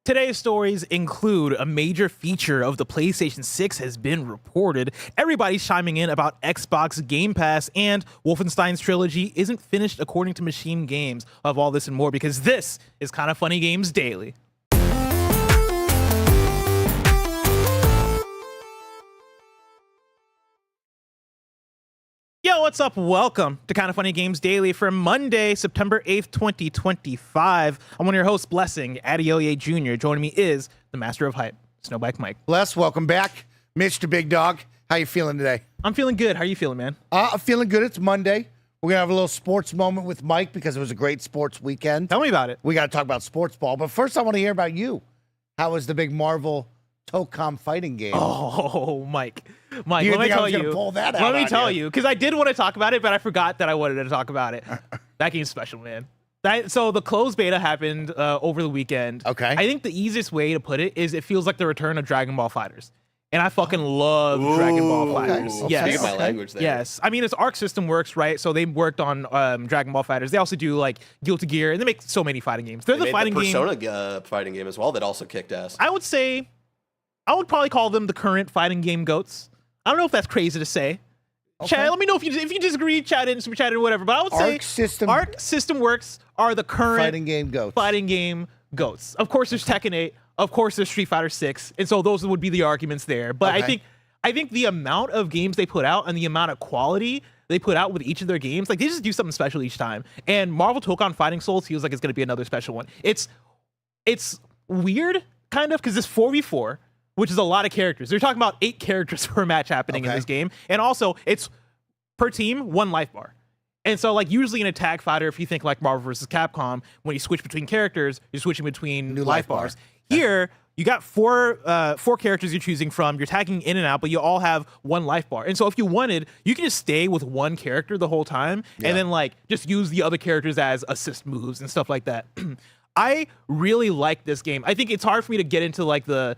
Today's stories include a major feature of the PlayStation 6 has been reported, everybody's chiming in about Xbox Game Pass, and Wolfenstein's trilogy isn't finished according to MachineGames. Of all this and more, because this is Kinda Funny Games Daily. Yo, what's up? Welcome to Kinda Funny Games Daily for Monday, September 8th, 2025. I'm one of your hosts, Blessing Adeoye Jr. Joining me is the master of hype, Snowbike Mike. Bless, welcome back. Mr. Big Dog, how you feeling today? I'm feeling good. How are you feeling, man? I'm feeling good. It's Monday. We're going to have a little sports moment with Mike because it was a great sports weekend. Tell me about it. We got to talk about sports ball. But first, I want to hear about you. How was the big Marvel Tocom fighting game? Oh, Mike, You let me think I tell was gonna you. pull that out Let me on tell you? you, because I did want to talk about it, but I forgot that I wanted to talk about it. That game's special, man. So the closed beta happened over the weekend. Okay. I think the easiest way to put it is it feels like the return of Dragon Ball FighterZ. And I fucking love Dragon Ball FighterZ. Okay. Yes. Forgive my language there. Yes. I mean, its Arc system works, right? So they worked on Dragon Ball FighterZ. They also do like Guilty Gear, and they make so many fighting games. They're They the made fighting the game. Persona fighting game as well that also kicked ass. I would probably call them the current fighting game goats. I don't know if that's crazy to say. Okay. Chad, let me know if you disagree. Chat in, super chat in, whatever. But I would say Arc System Works are the current Fighting game goats. fighting game goats. Of course, there's Tekken 8. Of course, there's Street Fighter 6, and so those would be the arguments there. But Okay. I think the amount of games they put out and the amount of quality they put out with each of their games, like they just do something special each time. And Marvel Tocon Fighting Souls feels like it's going to be another special one. It's weird, kind of, because it's 4v4. Which is a lot of characters. They're talking about 8 characters per match happening in Okay. this game. And also, it's per team, 1 life bar. And so, like, usually in a tag fighter, if you think like Marvel vs. Capcom, when you switch between characters, you're switching between New life life bar. bars. Here, you got four characters you're choosing from. You're tagging in and out, but you all have 1 life bar. And so if you wanted, you can just stay with 1 character the whole time, Yeah. and then, like, just use the other characters as assist moves and stuff like that. I really like this game. I think it's hard for me to get into like the,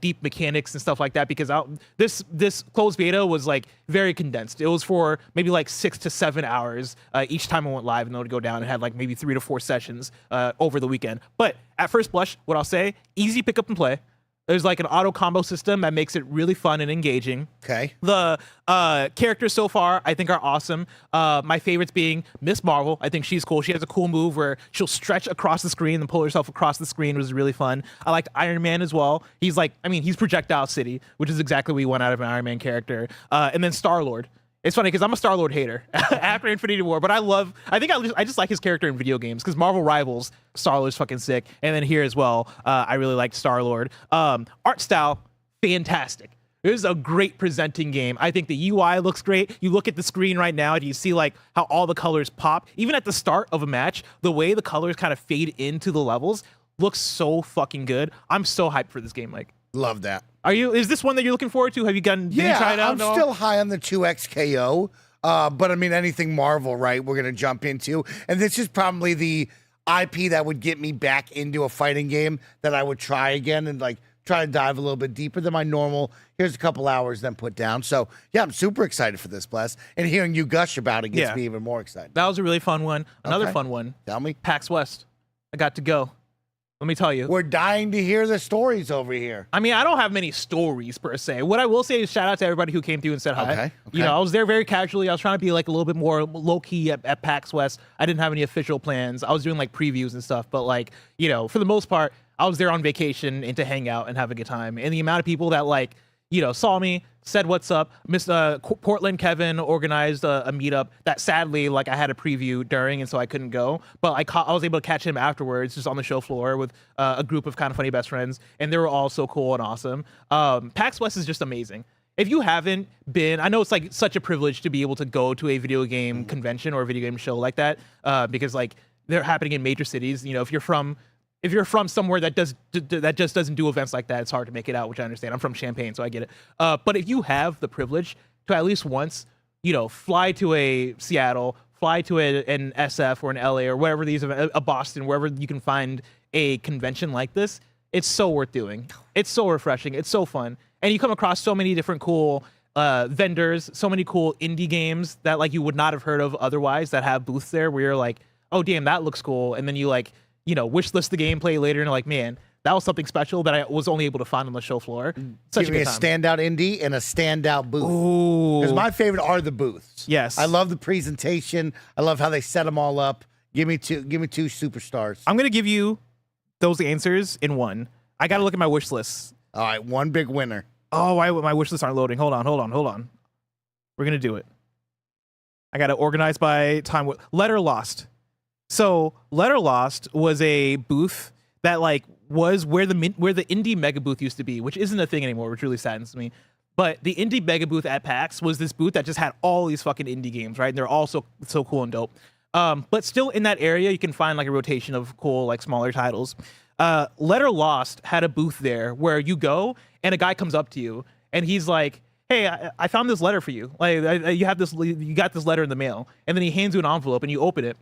deep mechanics and stuff like that because this closed beta was like very condensed. It was for maybe like 6 to 7 hours each time I went live, and it would go down and had like maybe 3 to 4 sessions over the weekend. But at first blush, what I'll say, easy pick up and play. There's like an auto combo system that makes it really fun and engaging. Okay. The characters so far, I think, are awesome. My favorites being Miss Marvel. I think she's cool. She has a cool move where she'll stretch across the screen and pull herself across the screen, which is really fun. I liked Iron Man as well. He's Projectile City, which is exactly what we want out of an Iron Man character. And then Star-Lord. It's funny because I'm a Star-Lord hater after Infinity War, but I just like his character in video games because Marvel Rivals, Star-Lord's fucking sick. And then here as well, I really liked Star-Lord. Art style, fantastic. It is a great presenting game. I think the UI looks great. You look at the screen right now and you see like how all the colors pop. Even at the start of a match, the way the colors kind of fade into the levels looks so fucking good. I'm so hyped for this game, Mike. Love that. Is this one that you're looking forward to? Have you did you try it out I'm at all? still high on the 2XKO. But I mean, anything Marvel, right, we're going to jump into. And this is probably the IP that would get me back into a fighting game that I would try again and like try to dive a little bit deeper than my normal. Here's a couple hours, then put down. So yeah, I'm super excited for this, Bless. And hearing you gush about it gets me even more excited. That was a really fun one. Another Okay. fun one. Tell me. PAX West. I got to go. Let me tell you. We're dying to hear the stories over here. I mean, I don't have many stories per se. What I will say is shout out to everybody who came through and said hi. Okay. I was there very casually. I was trying to be like a little bit more low key at PAX West. I didn't have any official plans. I was doing like previews and stuff, but like, for the most part, I was there on vacation and to hang out and have a good time. And the amount of people that like, saw me, said what's up. Portland Kevin organized a meetup that sadly, like, I had a preview during, and so I couldn't go. But I was able to catch him afterwards, just on the show floor with a group of Kinda Funny best friends, and they were all so cool and awesome. PAX West is just amazing. If you haven't been, I know it's like such a privilege to be able to go to a video game convention or a video game show like that, because like they're happening in major cities. If you're from somewhere that just doesn't do events like that, it's hard to make it out, which I understand. I'm from Champaign, so I get it. But if you have the privilege to at least once, fly to a Seattle, fly to an SF or an LA or wherever a Boston, wherever you can find a convention like this, it's so worth doing. It's so refreshing. It's so fun. And you come across so many different cool vendors, so many cool indie games that like you would not have heard of otherwise that have booths there where you're like, oh, damn, that looks cool. And then you like, wish list the gameplay later and like, man, that was something special that I was only able to find on the show floor. Such Give a me good a time. standout indie and a standout booth. Ooh. Because my favorite are the booths. Yes. I love the presentation. I love how they set them all up. Give me two superstars. I'm gonna give you those answers in one. I gotta look at my wish list. All right, one big winner. Oh, why my wish lists aren't loading? Hold on. We're gonna do it. I gotta organize by time. Letter Lost. So Letter Lost was a booth that like was where the indie mega booth used to be, which isn't a thing anymore, which really saddens me. But the indie mega booth at PAX was this booth that just had all these fucking indie games, right? And they're all so cool and dope. But still in that area, you can find like a rotation of cool, like smaller titles. Letter Lost had a booth there where you go and a guy comes up to you and he's like, "Hey, I found this letter for you. Like, you got this letter in the mail." And then he hands you an envelope and you open it,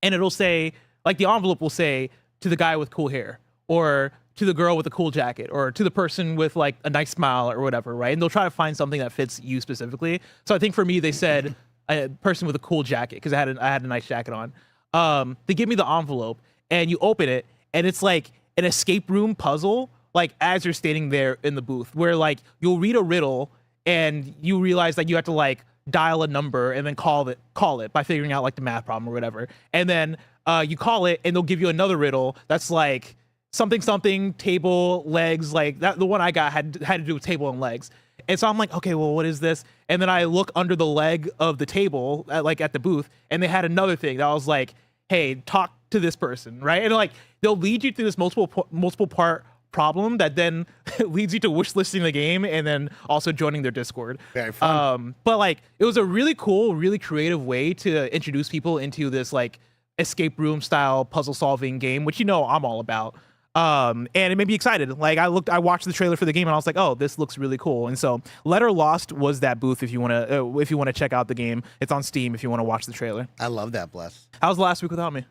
and it'll say, like, the envelope will say, "To the guy with cool hair," or "To the girl with a cool jacket," or "To the person with like a nice smile," or whatever, right? And they'll try to find something that fits you specifically. So I think for me, they said a person with a cool jacket because I had a nice jacket on. They give me the envelope and you open it and it's like an escape room puzzle, like as you're standing there in the booth, where like you'll read a riddle and you realize that you have to like dial a number and then call it by figuring out like the math problem or whatever. And then you call it and they'll give you another riddle that's like something table legs, like that. The one I got had to do with table and legs. And so I'm like, okay, well, what is this? And then I look under the leg of the table, at the booth, and they had another thing that was like, "Hey, talk to this person," right? And like they'll lead you through this multiple part problem that then leads you to wish listing the game and then also joining their Discord. Very fun. But like it was a really cool, really creative way to introduce people into this like escape room style puzzle solving game, which I'm all about. And it made me excited. Like I watched the trailer for the game and I was like, "Oh, this looks really cool." And so Letter Lost was that booth. If you want to check out the game, it's on Steam. If you want to watch the trailer. I love that, Bless. How was the last week without me?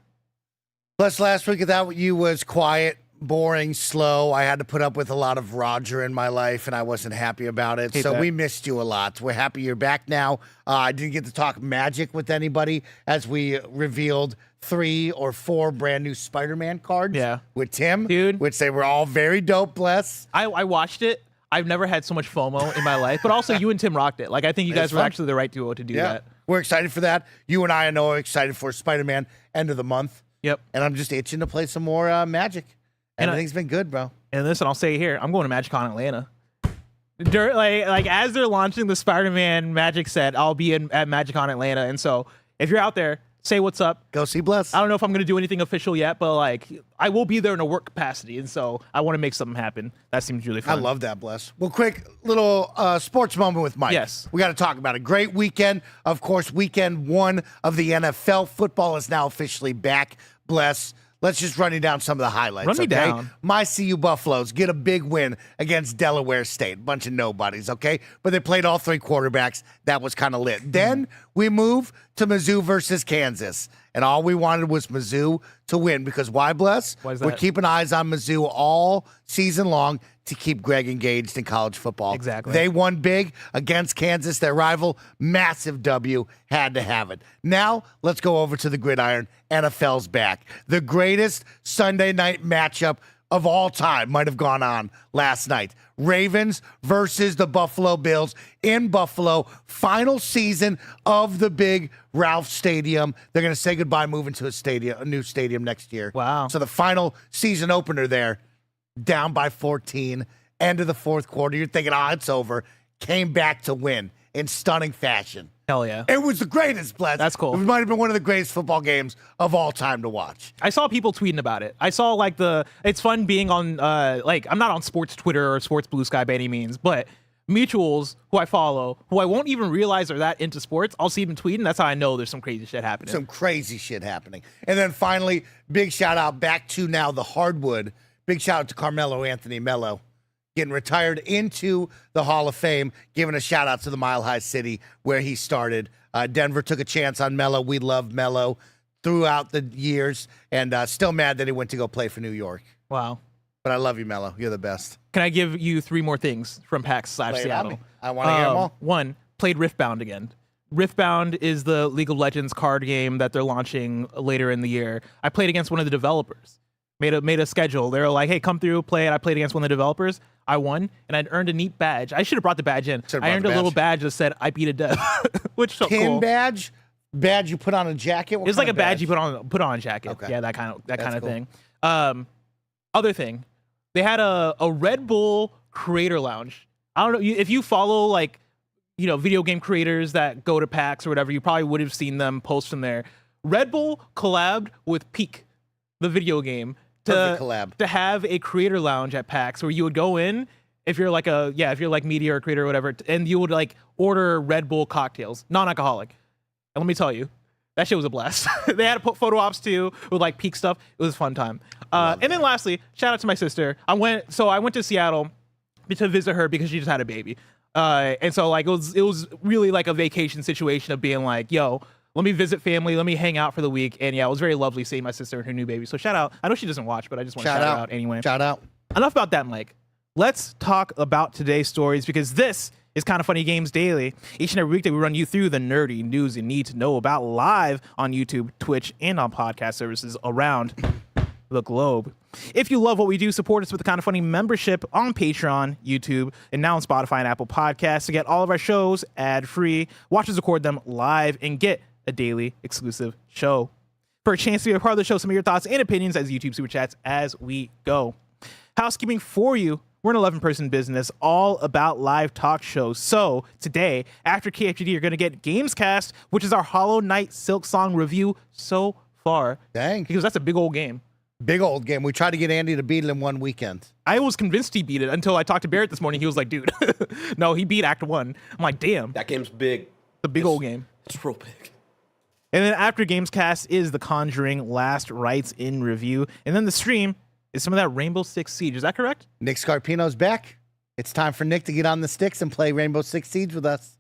Bless, last week without you was quiet, boring, slow. I had to put up with a lot of Roger in my life, and I wasn't happy about it. Hate So that. we missed you a lot. We're happy you're back now. I didn't get to talk Magic with anybody as we revealed 3 or 4 brand new Spider-Man cards with Tim, Dude. which they were all very dope, Bless. I watched it. I've never had so much FOMO in my life, but also you and Tim rocked it. Like I think you guys were fun. actually the right duo to do that. We're excited for that. You and I know are excited for Spider-Man end of the month. Yep. And I'm just itching to play some more Magic. And Everything's been good, bro. And listen, I'll say it here, I'm going to MagicCon Atlanta. Like as they're launching the Spider-Man Magic set, I'll be at MagicCon Atlanta. And so if you're out there, say what's up. Go see Bless. I don't know if I'm going to do anything official yet, but like I will be there in a work capacity. And so I want to make something happen. That seems really I fun. love that, Bless. Well, quick little sports moment with Mike. Yes. We got to talk about it. Great weekend. Of course, weekend 1 of the NFL. Football is now officially back. Bless. Let's just run you down some of the highlights. Run me down. My CU Buffaloes get a big win against Delaware State. Bunch of nobodies, okay? But they played all 3 quarterbacks. That was kind of lit. Then we move to Mizzou versus Kansas. And all we wanted was Mizzou to win. Because why, Bless? Why is We're that? keeping eyes on Mizzou all season long to keep Greg engaged in college football. Exactly. They won big against Kansas, their rival. Massive W. Had to have it. Now, let's go over to the gridiron. NFL's back. The greatest Sunday night matchup of all time might have gone on last night. Ravens versus the Buffalo Bills in Buffalo. Final season of the big Ralph Stadium. They're going to say goodbye, moving to a new stadium next year. Wow. So the final season opener there, down by 14, end of the 4th quarter. You're thinking, it's over. Came back to win in stunning fashion. Hell yeah. It was the greatest, Bless. That's cool. It might have been one of the greatest football games of all time to watch. I saw people tweeting about it. I saw like it's fun being on I'm not on sports Twitter or sports Blue Sky by any means, but mutuals who I follow, who I won't even realize are that into sports, I'll see them tweeting. That's how I know there's some crazy shit happening. Some crazy shit happening. And then finally, big shout out back to now the hardwood. Big shout out to Carmelo Anthony Melo, getting retired into the Hall of Fame, giving a shout out to the Mile High City where he started. Denver took a chance on Melo. We love Melo throughout the years, and still mad that he went to go play for New York. Wow. But I love you, Melo. You're the best. Can I give you 3 more things from PAX / Lay it on Seattle? me. I want to hear them all. 1, played Riftbound again. Riftbound is the League of Legends card game that they're launching later in the year. I played against one of the developers. made a schedule. They were like, hey, come through, play it. I played against one of the developers. I won, and I'd earned a neat badge. I should have brought the badge in. I earned a little badge that said I beat a dev, which felt Pin cool. badge you put on a jacket. It's like a badge you put on a jacket. Okay. Yeah, that kind of cool. thing. Other thing, they had a Red Bull creator lounge. I don't know if you follow like, video game creators that go to PAX or whatever, you probably would have seen them post from there. Red Bull collabed with Peak, the video game, Perfect collab. to have a creator lounge at PAX where you would go in if you're like media or creator or whatever, and you would like order Red Bull cocktails, non-alcoholic. And let me tell you, that shit was a blast. They had photo ops too with like Peak stuff. It was a fun time. And then lastly, shout out to my sister. I went to Seattle to visit her because she just had a baby. And so like it was really like a vacation situation of being like, yo, let me visit family, let me hang out for the week. And yeah, it was very lovely seeing my sister and her new baby. So shout out. I know she doesn't watch, but I just want to shout her out anyway. Shout out. Enough about that, Mike. Let's talk about today's stories, because this is Kind of Funny Games Daily. Each and every week that we run you through the nerdy news you need to know about live on YouTube, Twitch, and on podcast services around the globe. If you love what we do, support us with the Kind of Funny membership on Patreon, YouTube, and now on Spotify and Apple Podcasts to get all of our shows ad-free, watch us record them live, and get a daily exclusive show. For a chance to be a part of the show, some of your thoughts and opinions as YouTube Super Chats as we go. Housekeeping for you. We're an 11-person business all about live talk shows. So today, after KFGD, you're going to get Gamescast, which is our Hollow Knight Silksong review so far. Dang. Because that's a big old game. Big old game. We tried to get Andy to beat it in one weekend. I was convinced he beat it until I talked to Barrett this morning. He was like, dude, no, he beat Act 1. I'm like, damn. That game's big. The big old game. It's real big. And then after Gamescast is the Conjuring Last Rites in review. And then the stream is some of that Rainbow Six Siege. Is that correct? Nick Scarpino's back. It's time for Nick to get on the sticks and play Rainbow Six Siege with us.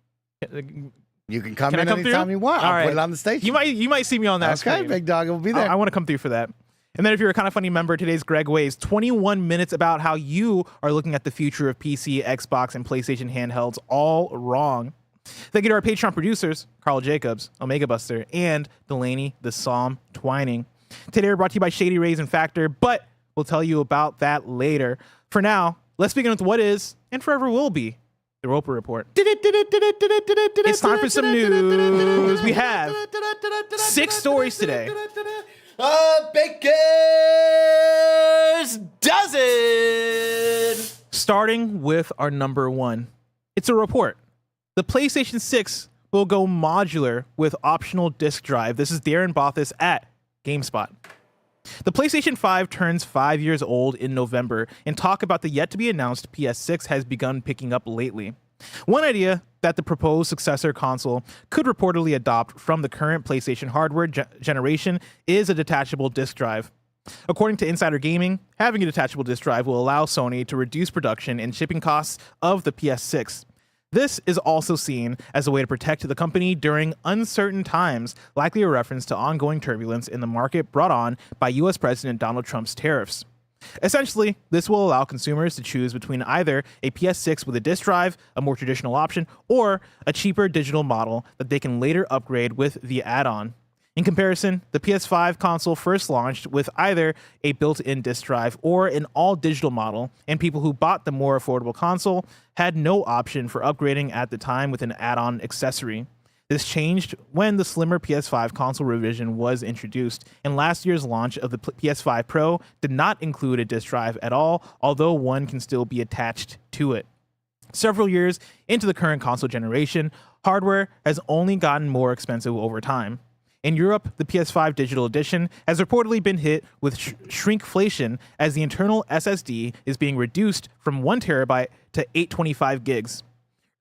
You can come in anytime you want. I'll put it on the station. You might see me on that Okay, screen. big dog will be there. I want to come through for that. And then if you're a Kind of Funny member, today's Gregway's 21 minutes about how you are looking at the future of PC, Xbox, and PlayStation handhelds all wrong. Thank you to our Patreon producers, Carl Jacobs, Omega Buster, and Delaney the Psalm Twining. Today we're brought to you by Shady Rays and Factor, but we'll tell you about that later. For now, let's begin with what is, and forever will be, the Roper Report. It's time for some news. We have 6 stories today. Baker's Dozen! Starting with our number 1. It's a report. The PlayStation 6 will go modular with optional disk drive. This is Darren Bothus at GameSpot. The PlayStation 5 turns 5 years old in November, and talk about the yet-to-be-announced PS6 has begun picking up lately. One idea that the proposed successor console could reportedly adopt from the current PlayStation hardware generation is a detachable disk drive. According to Insider Gaming, having a detachable disk drive will allow Sony to reduce production and shipping costs of the PS6. This is also seen as a way to protect the company during uncertain times, likely a reference to ongoing turbulence in the market brought on by US President Donald Trump's tariffs. Essentially, this will allow consumers to choose between either a PS6 with a disk drive, a more traditional option, or a cheaper digital model that they can later upgrade with the add-on. In comparison, the PS5 console first launched with either a built-in disk drive or an all-digital model, and people who bought the more affordable console had no option for upgrading at the time with an add-on accessory. This changed when the slimmer PS5 console revision was introduced, and last year's launch of the PS5 Pro did not include a disk drive at all, although one can still be attached to it. Several years into the current console generation, hardware has only gotten more expensive over time. In Europe, the PS5 Digital Edition has reportedly been hit with shrinkflation as the internal SSD is being reduced from 1 terabyte to 825 gigs.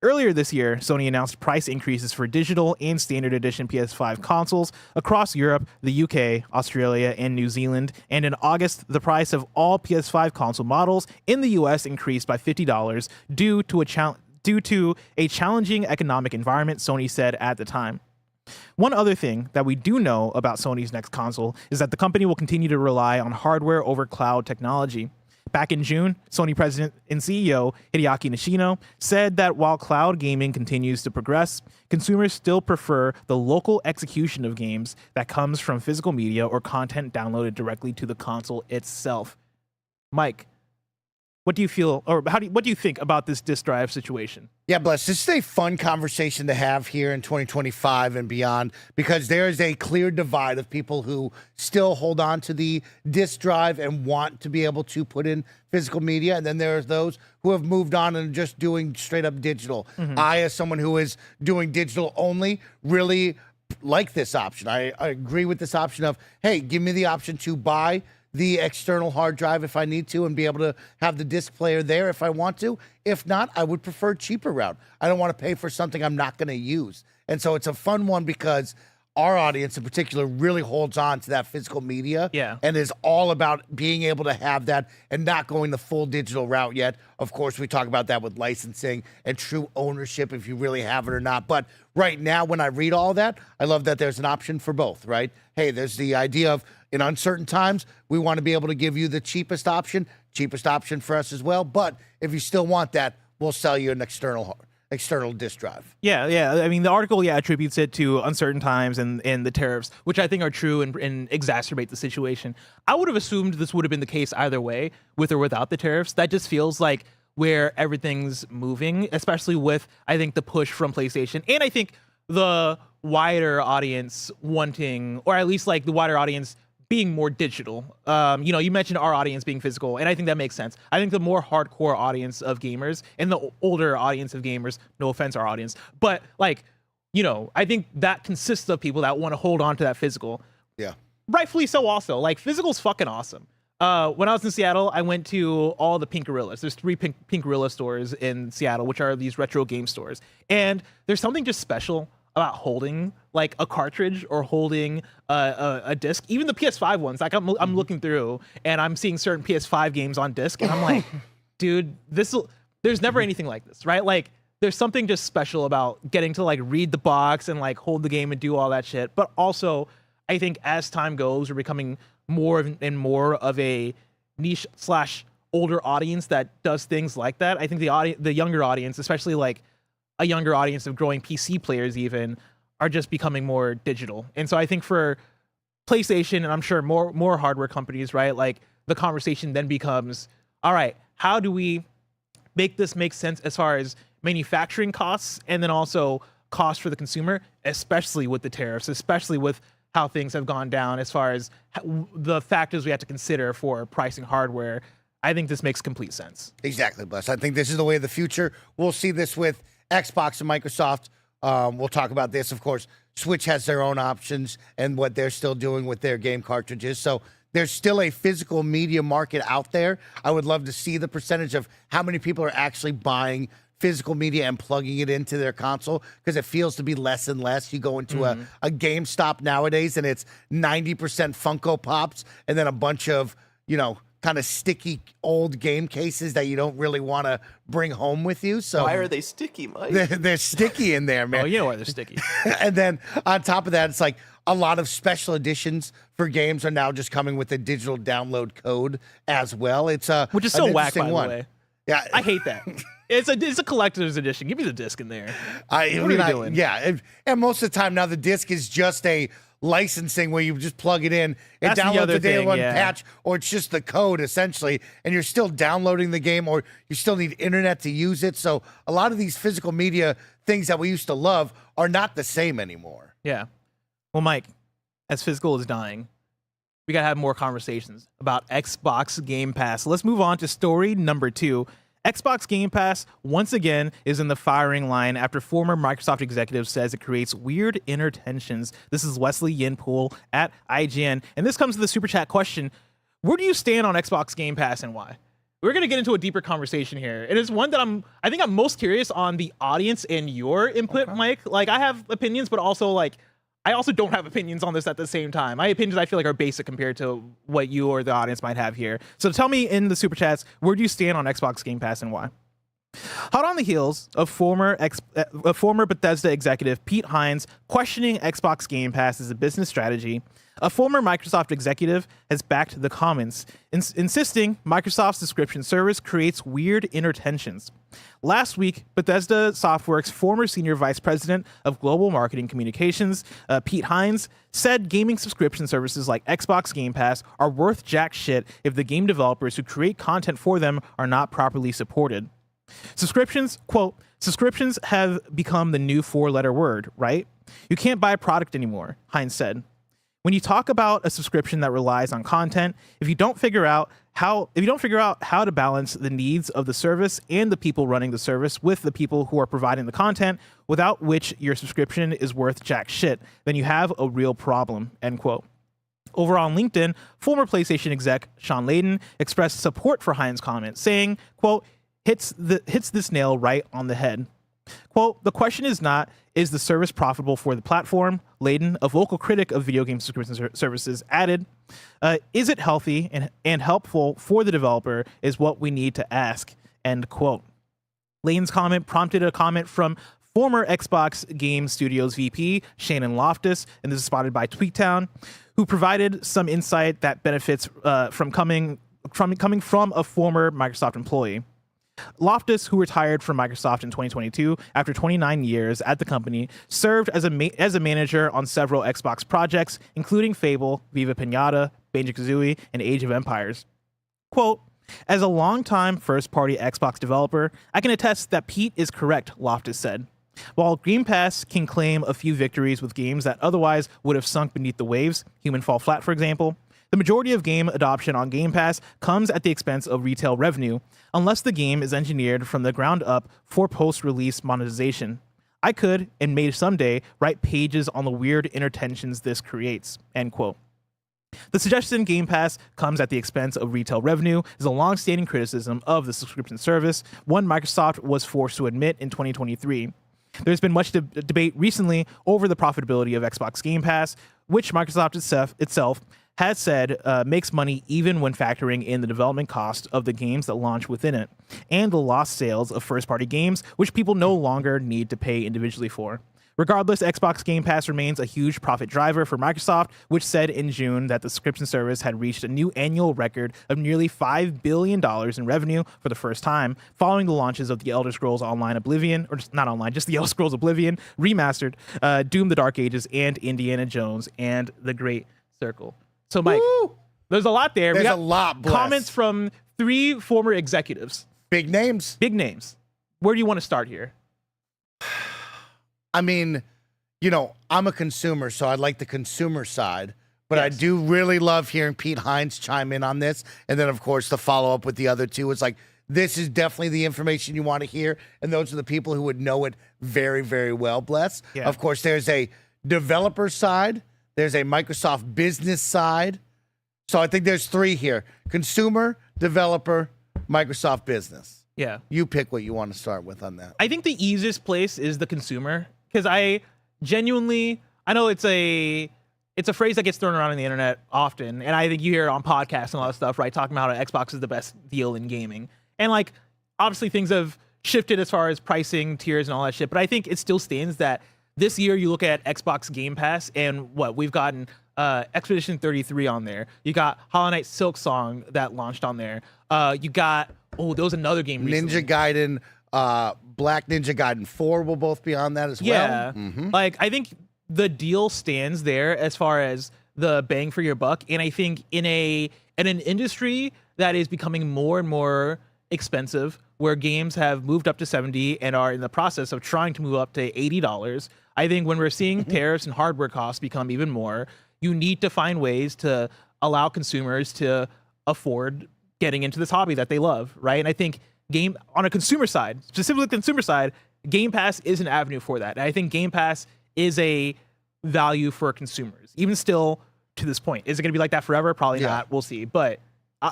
Earlier this year, Sony announced price increases for digital and standard edition PS5 consoles across Europe, the UK, Australia, and New Zealand, and in August, the price of all PS5 console models in the US increased by $50 due to a challenging economic environment, Sony said at the time. One other thing that we do know about Sony's next console is that the company will continue to rely on hardware over cloud technology. Back in June, Sony president and CEO Hideaki Nishino said that while cloud gaming continues to progress, consumers still prefer the local execution of games that comes from physical media or content downloaded directly to the console itself. Mike, what do you feel, or what do you think about this disk drive situation? Yeah, Bless, this is a fun conversation to have here in 2025 and beyond, because there is a clear divide of people who still hold on to the disk drive and want to be able to put in physical media. And then there's those who have moved on and are just doing straight up digital. I, as someone who is doing digital only, really like this option. I agree with this option of, hey, give me the option to buy the external hard drive if I need to and be able to have the disc player there if I want to. If not, I would prefer cheaper route. I don't want to pay for something I'm not going to use. And so it's a fun one because our audience in particular really holds on to that physical media and is all about being able to have that and not going the full digital route yet. Of course, we talk about that with licensing and true ownership if you really have it or not. But right now, when I read all that, I love that there's an option for both, right? Hey, there's the idea of in uncertain times, we want to be able to give you the cheapest option for us as well. But if you still want that, we'll sell you an external disk drive. Yeah. I mean, the article, attributes it to uncertain times and the tariffs, which I think are true and exacerbate the situation. I would have assumed this would have been the case either way, with or without the tariffs. That just feels like where everything's moving, especially with, I think, the push from PlayStation. And I think the wider audience wanting, or at least like the wider audience being more digital. You mentioned our audience being physical, and I think that makes sense. I think the more hardcore audience of gamers and the older audience of gamers, no offense our audience, but I think that consists of people that want to hold on to that physical. Yeah. Rightfully so also. Like, physical's fucking awesome. When I was in Seattle, I went to all the Pink Gorillas. There's 3 Pink Gorilla stores in Seattle, which are these retro game stores. And there's something just special about holding like a cartridge or holding a disc. Even the PS5 ones, like I'm looking through and I'm seeing certain PS5 games on disc, and I'm like, dude, there's never anything like this, right? Like, there's something just special about getting to like read the box and like hold the game and do all that shit. But also, I think as time goes, we're becoming more and more of a niche / older audience that does things like that. I think the younger audience, especially like a younger audience of growing PC players even, are just becoming more digital. And so I think for PlayStation, and I'm sure more hardware companies, right, like the conversation then becomes, all right, how do we make this make sense as far as manufacturing costs and then also cost for the consumer, especially with the tariffs, especially with how things have gone down as far as the factors we have to consider for pricing hardware. I think this makes complete sense. Exactly, Bless. I think this is the way of the future. We'll see this with Xbox and Microsoft. We'll talk about this. Of course, Switch has their own options and what they're still doing with their game cartridges. So there's still a physical media market out there. I would love to see the percentage of how many people are actually buying physical media and plugging it into their console, because it feels to be less and less. You go into a GameStop nowadays and it's 90% Funko Pops and then a bunch of, kind of sticky old game cases that you don't really want to bring home with you. So why are they sticky, Mike? They're sticky in there, man. Oh, you know why they're sticky. And then on top of that, it's like a lot of special editions for games are now just coming with a digital download code as well. It's which is so whack, by the way. Yeah, I hate that. It's a collector's edition. Give me the disc in there. What are you doing? Yeah, and most of the time now the disc is just a licensing where you just plug it in and download the day one patch, or it's just the code essentially, and you're still downloading the game, or you still need internet to use it. So a lot of these physical media things that we used to love are not the same anymore. Yeah. Well, Mike, as physical is dying, we gotta have more conversations about Xbox Game Pass. So let's move on to story number 2. Xbox Game Pass, once again, is in the firing line after former Microsoft executive says it creates weird inner tensions. This is Wesley Yin-Poole at IGN. And this comes to the Super Chat question. Where do you stand on Xbox Game Pass and why? We're going to get into a deeper conversation here. It is one that I think I'm most curious on the audience and your input, Mike. Like, I have opinions, but also, I also don't have opinions on this at the same time. My opinions, I feel like, are basic compared to what you or the audience might have here. So tell me in the Super Chats, where do you stand on Xbox Game Pass and why? Hot on the heels of former Bethesda executive Pete Hines questioning Xbox Game Pass as a business strategy, a former Microsoft executive has backed the comments, insisting Microsoft's subscription service creates weird inner tensions. Last week, Bethesda Softworks' former senior vice president of global marketing communications, Pete Hines, said gaming subscription services like Xbox Game Pass are worth jack shit if the game developers who create content for them are not properly supported. Subscriptions, quote, subscriptions have become the new four-letter word, right? You can't buy a product anymore, Hines said. When you talk about a subscription that relies on content, if you don't figure out how to balance the needs of the service and the people running the service with the people who are providing the content, without which your subscription is worth jack shit, then you have a real problem, end quote. Over on LinkedIn, former PlayStation exec Sean Layden expressed support for Hines' comment, saying, quote, hits this nail right on the head. Quote, the question is not, is the service profitable for the platform? Layden, a vocal critic of video game subscription services, added, is it healthy and helpful for the developer is what we need to ask, end quote. Layden's comment prompted a comment from former Xbox Game Studios VP Shannon Loftus, and this is spotted by Tweaktown, who provided some insight that benefits from coming from a former Microsoft employee. Loftus, who retired from Microsoft in 2022 after 29 years at the company, served as a manager on several Xbox projects, including Fable, Viva Pinata, Banjo-Kazooie, and Age of Empires. Quote, as a longtime first-party Xbox developer, I can attest that Pete is correct, Loftus said. While Game Pass can claim a few victories with games that otherwise would have sunk beneath the waves, Human Fall Flat, for example, the majority of game adoption on Game Pass comes at the expense of retail revenue, unless the game is engineered from the ground up for post-release monetization. I could, and may someday, write pages on the weird inner tensions this creates, end quote. The suggestion Game Pass comes at the expense of retail revenue is a long-standing criticism of the subscription service, one Microsoft was forced to admit in 2023. There's been much debate recently over the profitability of Xbox Game Pass, which Microsoft itself has said makes money even when factoring in the development cost of the games that launch within it, and the lost sales of first-party games, which people no longer need to pay individually for. Regardless, Xbox Game Pass remains a huge profit driver for Microsoft, which said in June that the subscription service had reached a new annual record of nearly $5 billion in revenue for the first time, following the launches of The Elder Scrolls Online Oblivion, or just not online, just The Elder Scrolls Oblivion, Remastered, Doom the Dark Ages, and Indiana Jones and The Great Circle. So, Mike, there's a lot there. There's we got a lot, Bless. comments from 3 former executives. Big names. Big names. Where do you want to start here? I mean, I'm a consumer, so I like the consumer side, but I Yes. do really love hearing Pete Hines chime in on this. And then, of course, the follow up with the other two. It's like, this is definitely the information you want to hear. And those are the people who would know it very, very well, Bless. Yeah. Of course, there's a developer side, there's a Microsoft business side. So I think there's 3 here: consumer, developer, Microsoft business. Yeah. You pick what you want to start with on that. I think the easiest place is the consumer, because I know it's a phrase that gets thrown around on the internet often, and I think you hear it on podcasts and a lot of stuff, right, talking about how Xbox is the best deal in gaming. And like, obviously things have shifted as far as pricing tiers and all that shit, but I think it still stands that this year you look at Xbox Game Pass and what we've gotten Expedition 33 on there. You got Hollow Knight Silksong that launched on there. You got there was another game recently. Ninja Gaiden, Black Ninja Gaiden 4 will both be on that as well. Yeah. Like, I think the deal stands there as far as the bang for your buck. And I think in an industry that is becoming more and more expensive, where games have moved up to $70 and are in the process of trying to move up to $80, I think when we're seeing tariffs and hardware costs become even more, you need to find ways to allow consumers to afford getting into this hobby that they love, right? And I think on a consumer side, specifically the consumer side, Game Pass is an avenue for that. And I think Game Pass is a value for consumers, even still to this point. Is it going to be like that forever? Probably not. We'll see. But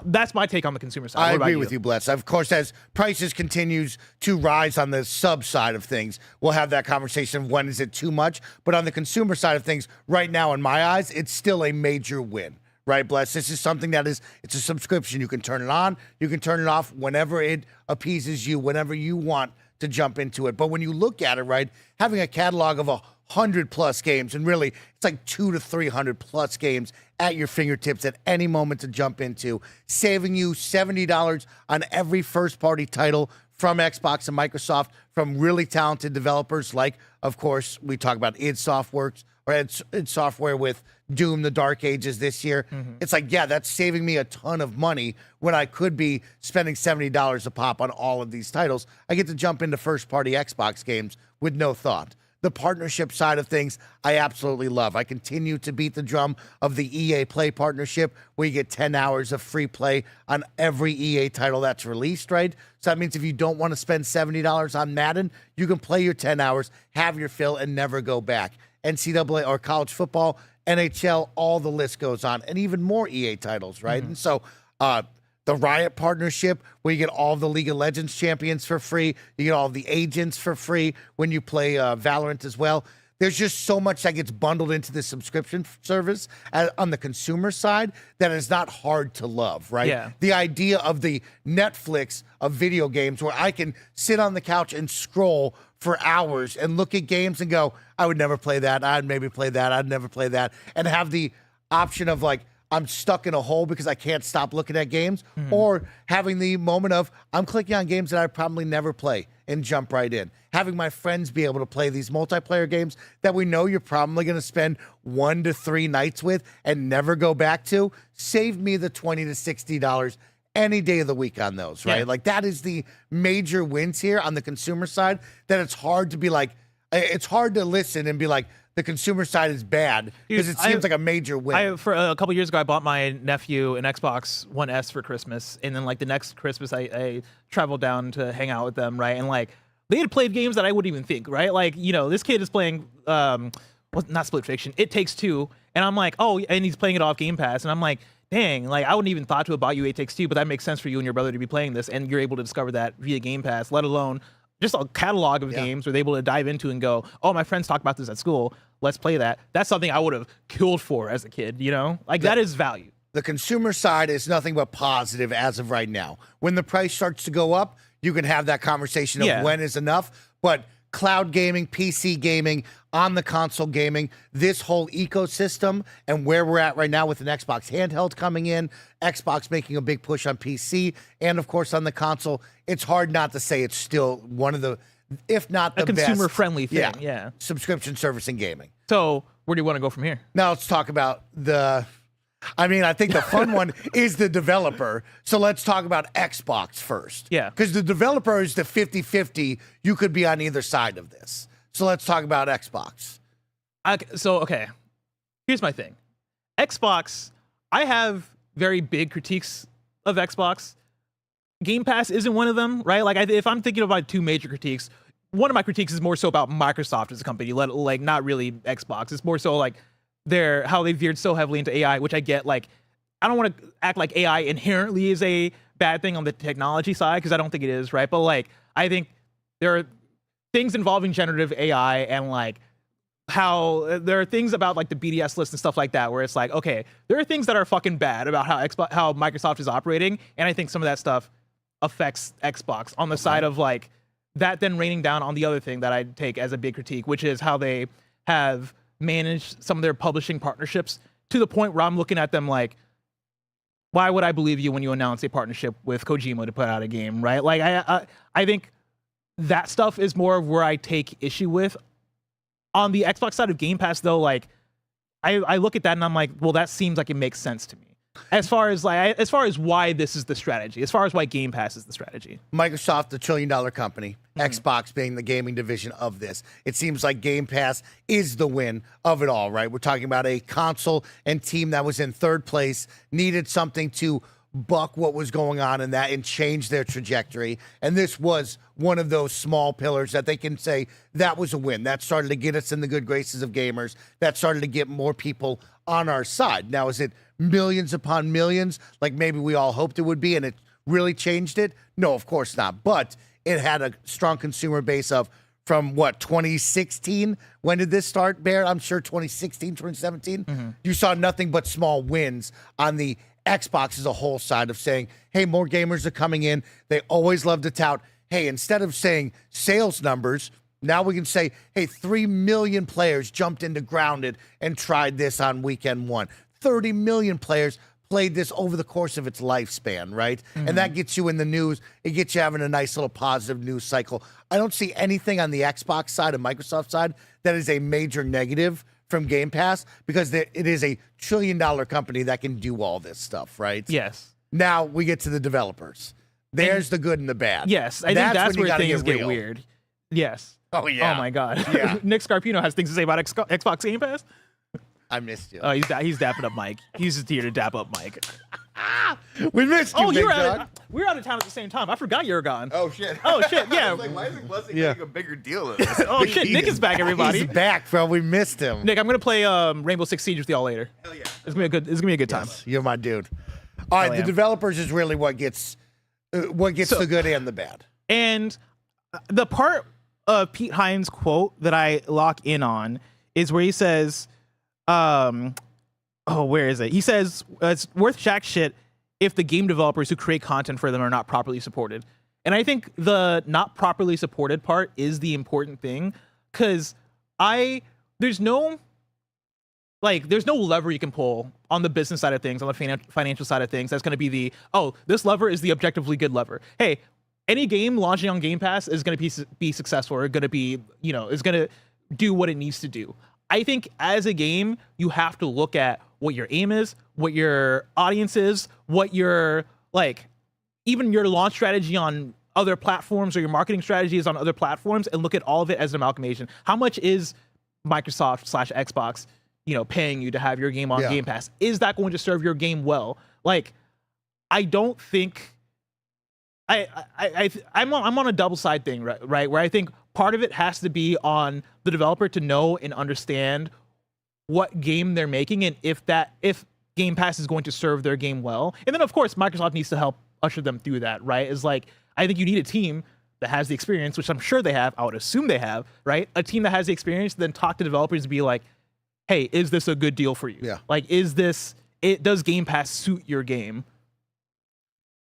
that's my take on the consumer side. I agree with you, Bless. Of course, as prices continues to rise on the sub side of things, we'll have that conversation of when is it too much. But on the consumer side of things, right now, in my eyes, it's still a major win. right, Bless? This is something it's a subscription. You can turn it on, you can turn it off whenever it appeases you, whenever you want to jump into it. But when you look at it, right, having a catalog of 100+ games, and really it's like 200 to 300+ games at your fingertips at any moment to jump into, saving you $70 on every first-party title from Xbox and Microsoft, from really talented developers like, of course, we talk about id Software with Doom, The Dark Ages this year. It's like, yeah, that's saving me a ton of money when I could be spending $70 a pop on all of these titles. I get to jump into first-party Xbox games with no thought. The partnership side of things, I absolutely love. I continue to beat the drum of the EA Play partnership, where you get 10 hours of free play on every EA title that's released, right? So that means if you don't want to spend $70 on Madden, you can play your 10 hours, have your fill, and never go back. NCAA or college football, NHL, all the list goes on, and even more EA titles, right? And so the Riot partnership, where you get all the League of Legends champions for free, you get all the agents for free when you play Valorant as well. There's just so much that gets bundled into the subscription service on the consumer side that is not hard to love, right? Yeah. The idea of the Netflix of video games, where I can sit on the couch and scroll for hours and look at games and go, I would never play that, I'd maybe play that, I'd never play that, and have the option of like, I'm stuck in a hole because I can't stop looking at games, or having the moment of I'm clicking on games that I probably never play and jump right in. Having my friends be able to play these multiplayer games that we know you're probably going to spend 1 to 3 nights with and never go back to, save me the $20 to $60 any day of the week on those, right? Yeah. Like, that is the major wins here on the consumer side, that it's hard to be like, it's hard to listen and be like, the consumer side is bad, because it seems like a major win. For a couple years ago, I bought my nephew an Xbox One S for Christmas, and then like the next Christmas, I traveled down to hang out with them, right? And like they had played games that I wouldn't even think, right? Like, you know, this kid is playing, well, not Split Fiction, It Takes Two, and I'm like, oh, and he's playing it off Game Pass, and I'm like, dang, like I wouldn't even thought to have bought you It Takes Two, but that makes sense for you and your brother to be playing this, and you're able to discover that via Game Pass, let alone just a catalog of games where they're able to dive into and go, oh, my friends talk about this at school, let's play that. That's something I would have killed for as a kid, you know? Like, that is value. The consumer side is nothing but positive as of right now. When the price starts to go up, you can have that conversation of when is enough. But cloud gaming, PC gaming, on the console gaming, this whole ecosystem, and where we're at right now with an Xbox handheld coming in, Xbox making a big push on PC, and of course on the console, it's hard not to say it's still one of the, if not the best, consumer-friendly thing, yeah. subscription service in gaming. So where do you want to go from here? Now let's talk about I think the fun one is the developer. So let's talk about Xbox first. Yeah. Because the developer is the 50-50. You could be on either side of this. So let's talk about Xbox. Okay. Here's my thing. Xbox, I have very big critiques of Xbox. Game Pass isn't one of them, right? Like, if I'm thinking about 2 major critiques, one of my critiques is more so about Microsoft as a company, like not really Xbox. It's more so like how they veered so heavily into AI, which I get. Like, I don't want to act like AI inherently is a bad thing on the technology side, because I don't think it is, right? But like, I think there are things involving generative AI, and like how there are things about like the BDS list and stuff like that, where it's like, okay, there are things that are fucking bad about how Microsoft is operating, and I think some of that stuff affects Xbox on the side of like that, then raining down on the other thing that I take as a big critique, which is how they have managed some of their publishing partnerships to the point where I'm looking at them like, why would I believe you when you announce a partnership with Kojima to put out a game, right? Like, I think that stuff is more of where I take issue with. On the Xbox side of Game Pass, though, like, I look at that and I'm like, well, that seems like it makes sense to me. As far as why this is the strategy, as far as why Game Pass is the strategy. Microsoft, the $1 trillion company, Xbox being the gaming division of this. It seems like Game Pass is the win of it all, right? We're talking about a console and team that was in 3rd place, needed something to buck what was going on in that and change their trajectory. And this was one of those small pillars that they can say that was a win. That started to get us in the good graces of gamers. That started to get more people on our side. Now, is it millions upon millions like maybe we all hoped it would be, and it really changed it? No, of course not. But it had a strong consumer base of from what, 2016? When did this start, Bear? I'm sure 2016, 2017. You saw nothing but small wins on the Xbox as a whole side of saying, hey, more gamers are coming in. They always love to tout, hey, instead of saying sales numbers, now we can say, hey, 3 million players jumped into Grounded and tried this on weekend one. 30 million players played this over the course of its lifespan, right? And that gets you in the news. It gets you having a nice little positive news cycle. I don't see anything on the Xbox side and Microsoft side that is a major negative from Game Pass because it is a $1 trillion company that can do all this stuff, right? Yes. Now we get to the developers. There's the good and the bad. Yes, I think that's when you where gotta things get real. weird. Yes. Oh, yeah. Oh my God. Yeah. Nick Scarpino has things to say about Xbox Game Pass. I missed you. Oh, he's dapping up Mike. He's just here to dap up Mike. We missed you, Oh, big you were dog. we were out of town at the same time. I forgot you were gone. Oh shit. Oh shit, yeah. I was like, why isn't Blessing Yeah. making a bigger deal of this? Oh shit, Nick is back, everybody. He's back, bro. We missed him. Nick, I'm gonna play Rainbow Six Siege with y'all later. Hell yeah. It's gonna be a good time. You're my dude. All right, Hell the yeah. developers is really what gets the good and the bad. And the part of Pete Hines' quote that I lock in on is where he says, where is it? He says, it's worth jack shit if the game developers who create content for them are not properly supported. And I think the not properly supported part is the important thing, because there's no lever you can pull on the business side of things, on the financial side of things. That's going to be this lever is the objectively good lever. Hey, any game launching on Game Pass is going to be successful, or going to be, is going to do what it needs to do. I think as a game, you have to look at what your aim is, what your audience is, what your, even your launch strategy on other platforms or your marketing strategy is on other platforms, and look at all of it as an amalgamation. How much is Microsoft/Xbox, paying you to have your game on Game Pass? Is that going to serve your game well? I don't think I'm on a double side thing, right? Where I think part of it has to be on the developer to know and understand what game they're making, and if Game Pass is going to serve their game well. And then of course Microsoft needs to help usher them through that, right? I think you need a team that has the experience, which I'm sure they have. I would assume they have, right? A team that has the experience, then talk to developers and be like, hey, is this a good deal for you? Yeah. Does Game Pass suit your game?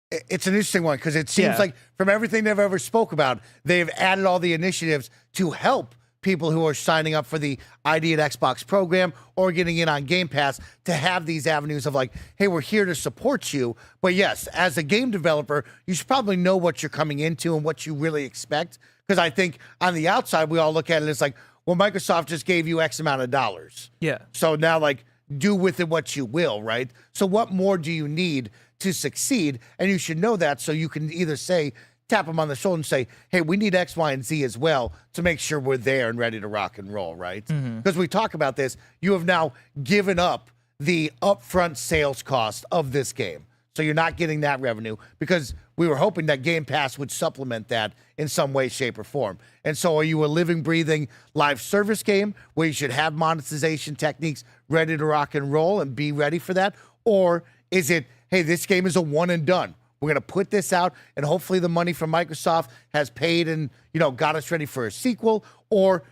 It's an interesting one because it seems like from everything they've ever spoke about, they've added all the initiatives to help people who are signing up for the ID at Xbox program or getting in on Game Pass to have these avenues of hey, we're here to support you. But yes, as a game developer, you should probably know what you're coming into and what you really expect. Because I think on the outside, we all look at it as well, Microsoft just gave you X amount of dollars. Yeah. So now do with it what you will, right? So what more do you need to succeed? And you should know that so you can either tap them on the shoulder and say, hey, we need X, Y, and Z as well to make sure we're there and ready to rock and roll, right? Because we talk about this, you have now given up the upfront sales cost of this game. So you're not getting that revenue because we were hoping that Game Pass would supplement that in some way, shape, or form. And so are you a living, breathing live service game where you should have monetization techniques ready to rock and roll and be ready for that? Or is it, hey, this game is a one and done. We're going to put this out, and hopefully the money from Microsoft has paid and, got us ready for a sequel, or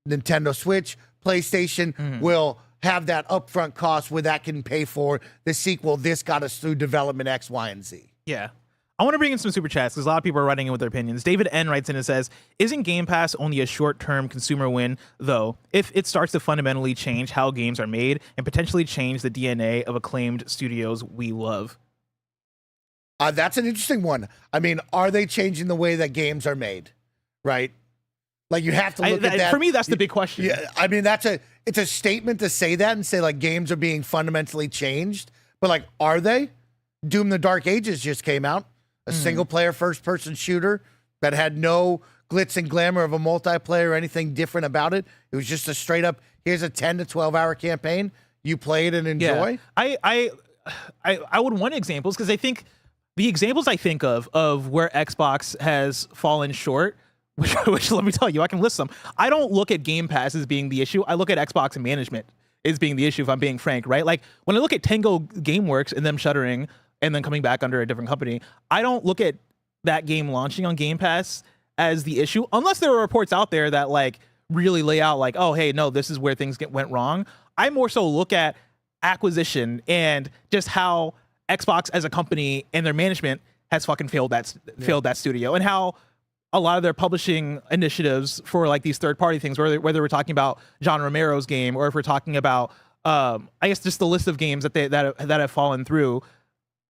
Nintendo Switch, PlayStation will have that upfront cost where that can pay for the sequel. This got us through development X, Y, and Z. Yeah. I want to bring in some super chats because a lot of people are writing in with their opinions. David N writes in and says, isn't Game Pass only a short-term consumer win, though, if it starts to fundamentally change how games are made and potentially change the DNA of acclaimed studios we love? That's an interesting one. I mean, are they changing the way that games are made? Right? You have to look at that. For me, that's the big question. Yeah, I mean, it's a statement to say that and say games are being fundamentally changed. But are they? Doom: The Dark Ages just came out, a single-player first-person shooter that had no glitz and glamour of a multiplayer or anything different about it. It was just a straight-up, here's a 10 to 12-hour campaign. You play it and enjoy. Yeah. I would want examples because I think the examples I think of where Xbox has fallen short, which let me tell you, I can list them. I don't look at Game Pass as being the issue. I look at Xbox and management as being the issue, if I'm being frank, right? When I look at Tango Gameworks and them shuttering and then coming back under a different company, I don't look at that game launching on Game Pass as the issue, unless there are reports out there that like really lay out like, oh, hey, no, this is where things went wrong. I more so look at acquisition and just how Xbox as a company and their management has fucking failed that studio, and how a lot of their publishing initiatives for like these third party things, whether we're talking about John Romero's game or if we're talking about I guess just the list of games that have fallen through.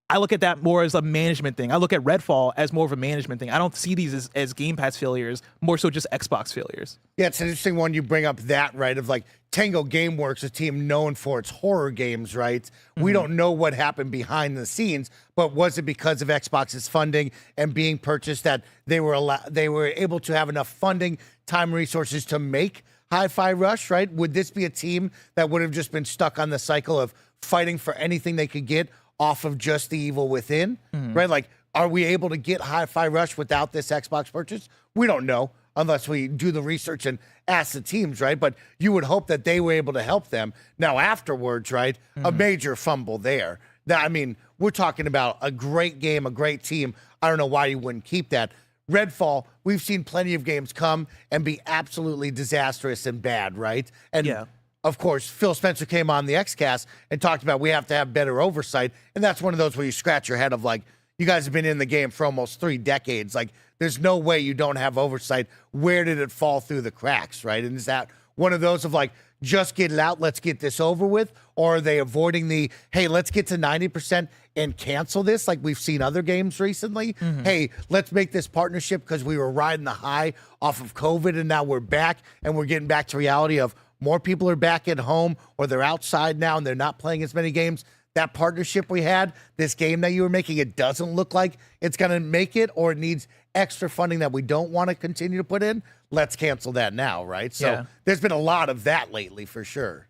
I look at that more as a management thing. I look at Redfall as more of a management thing. I don't see these as Game Pass failures, more so just Xbox failures. Yeah, it's an interesting one. You bring up that, right? Of like Tango Gameworks, a team known for its horror games, right? Mm-hmm. We don't know what happened behind the scenes, but was it because of Xbox's funding and being purchased that they were able to have enough funding, time, resources to make Hi-Fi Rush, right? Would this be a team that would have just been stuck on the cycle of fighting for anything they could get off of just the evil within, right? Like, are we able to get Hi-Fi Rush without this Xbox purchase? We don't know unless we do the research and ask the teams, right? But you would hope that they were able to help them. Now, afterwards, right, a major fumble there. Now, I mean, we're talking about a great game, a great team. I don't know why you wouldn't keep that. Redfall, we've seen plenty of games come and be absolutely disastrous and bad, right? And yeah. Of course, Phil Spencer came on the XCast and talked about we have to have better oversight. And that's one of those where you scratch your head of like, you guys have been in the game for almost 3 decades. Like, there's no way you don't have oversight. Where did it fall through the cracks, right? And is that one of those of like, just get it out, let's get this over with? Or are they avoiding the, hey, let's get to 90% and cancel this like we've seen other games recently? Hey, let's make this partnership because we were riding the high off of COVID and now we're back and we're getting back to reality of more people are back at home or they're outside now and they're not playing as many games. That partnership we had, this game that you were making, it doesn't look like it's going to make it, or it needs extra funding that we don't want to continue to put in. Let's cancel that now, right? So there's been a lot of that lately for sure.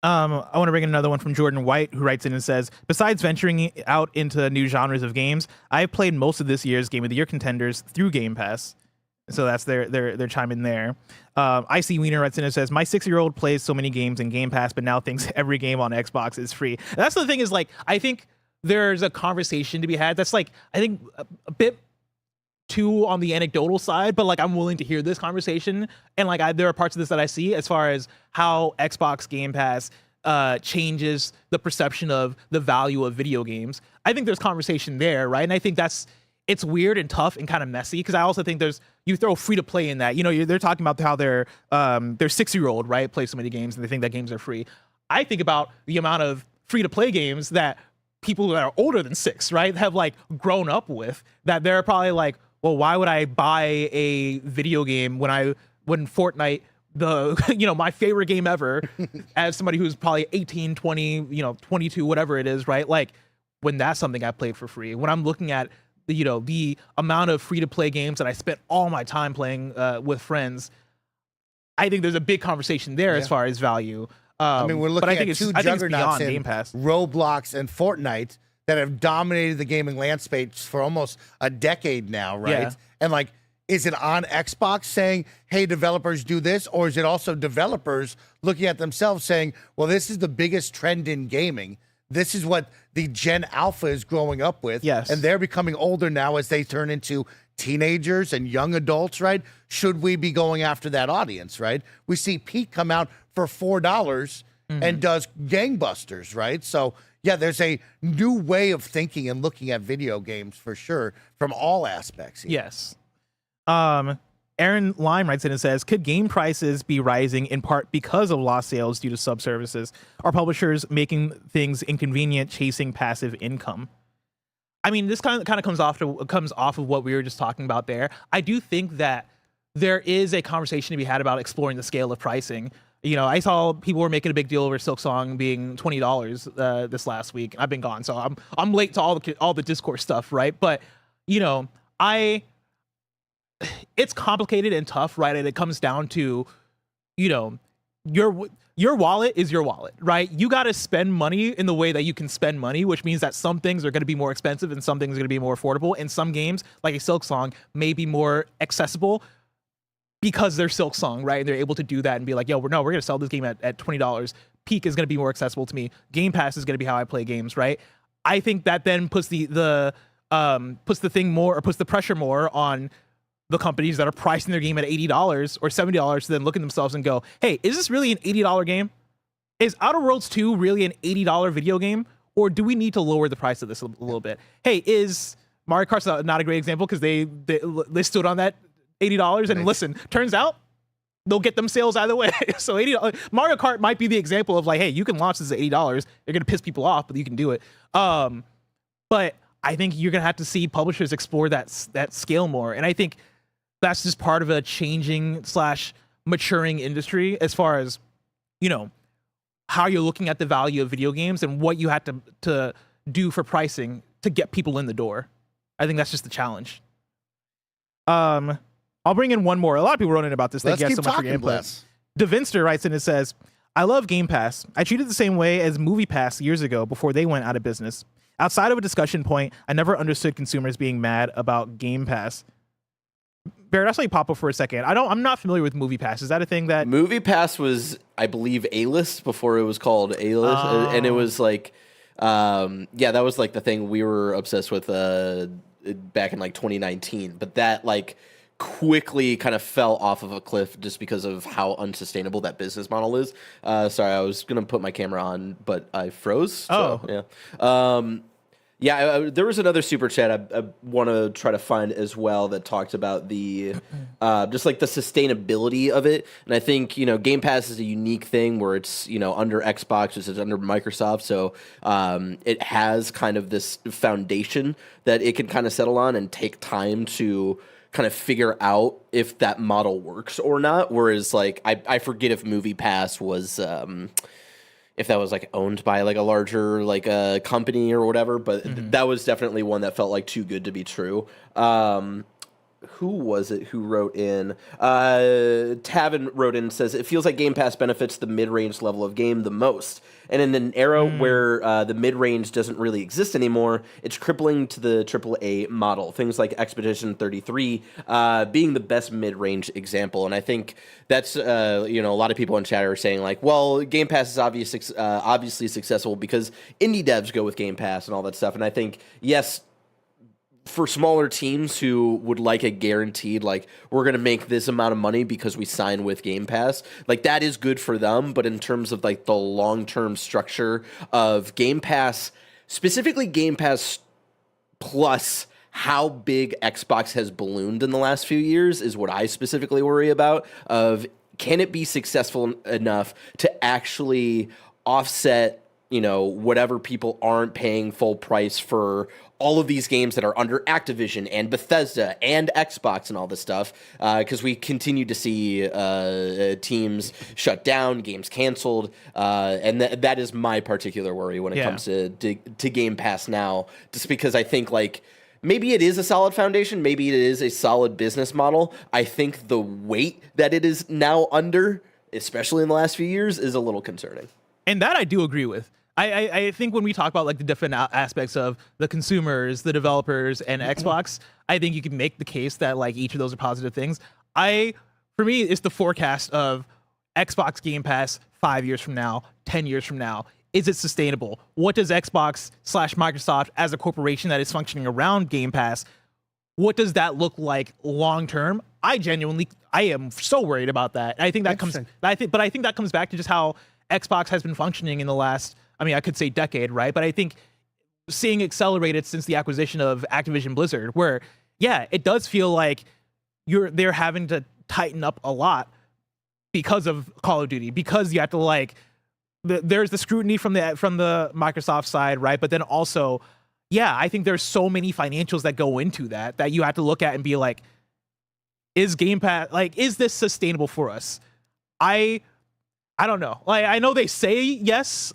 I want to bring in another one from Jordan White, who writes in and says, besides venturing out into new genres of games, I've played most of this year's Game of the Year contenders through Game Pass. So that's their chime in there. IC Wiener writes in and says, my 6-year-old plays so many games in Game Pass, but now thinks every game on Xbox is free. And that's the thing is, like, I think there's a conversation to be had that's, like, I think a bit too on the anecdotal side, but, like, I'm willing to hear this conversation. And, like, there are parts of this that I see as far as how Xbox Game Pass changes the perception of the value of video games. I think there's conversation there, right? And I think it's weird and tough and kind of messy, because I also think you throw free to play in that. You know, they're talking about how their 6-year-old, right, plays so many games and they think that games are free. I think about the amount of free to play games that people that are older than 6, right, have like grown up with, that they're probably like, well, why would I buy a video game when Fortnite, my favorite game ever, as somebody who's probably 18, 20, 22, whatever it is, right? Like, when that's something I played for free, when I'm looking at the amount of free-to-play games that I spent all my time playing with friends, I think there's a big conversation there as far as value. I mean, we're looking at two juggernauts in Game Pass. Roblox and Fortnite that have dominated the gaming landscape for almost a decade now, right? Yeah. And like, is it on Xbox saying, hey, developers do this? Or is it also developers looking at themselves saying, well, this is the biggest trend in gaming. This is what the Gen Alpha is growing up with. Yes. And they're becoming older now as they turn into teenagers and young adults, right? Should we be going after that audience, right? We see Pete come out for $4 and does gangbusters, right? So, yeah, there's a new way of thinking and looking at video games for sure from all aspects here. Yes. Aaron Lime writes in and says, could game prices be rising in part because of lost sales due to sub-services? Are publishers making things inconvenient, chasing passive income? I mean, this kind of comes off of what we were just talking about there. I do think that there is a conversation to be had about exploring the scale of pricing. You know, I saw people were making a big deal over Silksong being $20 this last week. I've been gone, so I'm late to all the Discord stuff, right? But it's complicated and tough, right? And it comes down to, your wallet is your wallet, right? You got to spend money in the way that you can spend money, which means that some things are going to be more expensive and some things are going to be more affordable. And some games, like a Silksong, may be more accessible because they're Silksong, right? And they're able to do that and be like, we're going to sell this game at $20. Peak is going to be more accessible to me. Game Pass is going to be how I play games, right? I think that then puts the pressure more on the companies that are pricing their game at $80 or $70 to then look at themselves and go, hey, is this really an $80 game? Is Outer Worlds 2 really an $80 video game? Or do we need to lower the price of this a little bit? Hey, is Mario Kart's not a great example because they stood on that $80 and listen, turns out they'll get them sales either way. So Mario Kart might be the example of like, hey, you can launch this at $80. You're gonna piss people off, but you can do it. But I think you're gonna have to see publishers explore that scale more, and I think that's just part of a changing / maturing industry as far as, you know, how you're looking at the value of video games and what you have to do for pricing to get people in the door. I think that's just the challenge. I'll bring in one more. A lot of people wrote in about this. Thank you guys so much for your input. DeVinster writes in and says, I love Game Pass. I treat it the same way as Movie Pass years ago before they went out of business. Outside of a discussion point, I never understood consumers being mad about Game Pass. Barrett, I'll let you pop up for a second. I'm not familiar with Movie Pass. Is that a thing that Movie Pass was, I believe, A-list before it was called A-list, and it was like, that was like the thing we were obsessed with back in like 2019. But that like quickly kind of fell off of a cliff just because of how unsustainable that business model is. Sorry, I was gonna put my camera on, but I froze. So, yeah. There was another super chat I want to try to find as well that talked about the just like the sustainability of it. And I think, you know, Game Pass is a unique thing where it's, you know, under Xbox, it's under Microsoft. So it has kind of this foundation that it can kind of settle on and take time to kind of figure out if that model works or not. Whereas like, I forget if Movie Pass was, if that was like owned by like a larger like a company or whatever, but that was definitely one that felt like too good to be true. Who was it who wrote in? Tavin wrote in and says, it feels like Game Pass benefits the mid-range level of game the most. And in an era where the mid-range doesn't really exist anymore, it's crippling to the AAA model. Things like Expedition 33 being the best mid-range example. And I think that's, you know, a lot of people in chat are saying like, well, Game Pass is obviously successful because indie devs go with Game Pass and all that stuff. And I think, yes, for smaller teams who would like a guaranteed, like, we're going to make this amount of money because we sign with Game Pass, like, that is good for them. But in terms of, like, the long-term structure of Game Pass, specifically Game Pass Plus, how big Xbox has ballooned in the last few years is what I specifically worry about, of can it be successful enough to actually offset, you know, whatever people aren't paying full price for all of these games that are under Activision and Bethesda and Xbox and all this stuff, because we continue to see teams shut down, games canceled, and that is my particular worry when it comes to Game Pass now, just because I think, like, maybe it is a solid foundation, maybe it is a solid business model. I think the weight that it is now under, especially in the last few years, is a little concerning. And that I do agree with. I think when we talk about like the different aspects of the consumers, the developers, and Xbox, I think you can make the case that like each of those are positive things. For me, it's the forecast of Xbox Game Pass 5 years from now, 10 years from now. Is it sustainable? What does Xbox / Microsoft as a corporation that is functioning around Game Pass, what does that look like long term? I am so worried about that. I think that comes back to just how Xbox has been functioning in the last, I mean, I could say decade, right? But I think seeing accelerated since the acquisition of Activision Blizzard, where, yeah, it does feel like they're having to tighten up a lot because of Call of Duty, because you have to like, there's the scrutiny from the Microsoft side, right? But then also, yeah, I think there's so many financials that go into that you have to look at and be like, is Game Pass, like, is this sustainable for us? I don't know. Like, I know they say yes,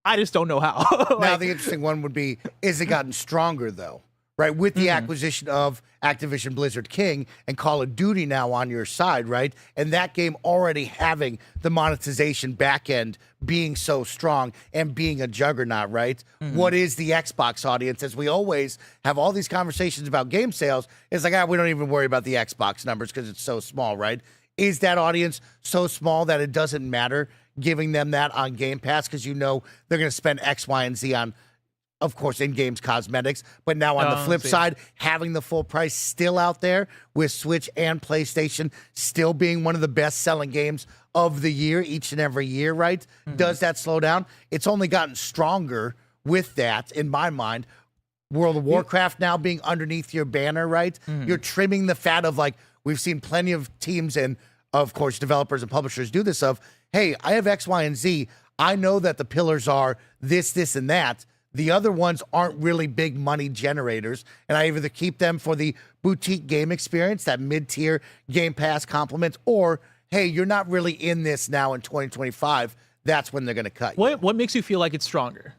I just don't know how. Now, the interesting one would be, is it gotten stronger, though? Right? With the acquisition of Activision Blizzard King and Call of Duty now on your side, right? And that game already having the monetization back end being so strong and being a juggernaut, right? What is the Xbox audience? As we always have all these conversations about game sales, it's like, we don't even worry about the Xbox numbers because it's so small, right? Is that audience so small that it doesn't matter giving them that on Game Pass because you know they're going to spend X, Y, and Z on of course, in-games cosmetics. But now on the flip side, having the full price still out there with Switch and PlayStation still being one of the best-selling games of the year each and every year, right? Does that slow down? It's only gotten stronger with that, in my mind. World of Warcraft now being underneath your banner, right? You're trimming the fat of, like, we've seen plenty of teams and, of course, developers and publishers do this of, hey, I have X, Y, and Z. I know that the pillars are this, this, and that. The other ones aren't really big money generators, and I either keep them for the boutique game experience, that mid-tier Game Pass complement, or, hey, you're not really in this now in 2025. That's when they're going to cut you. What makes you feel like it's stronger?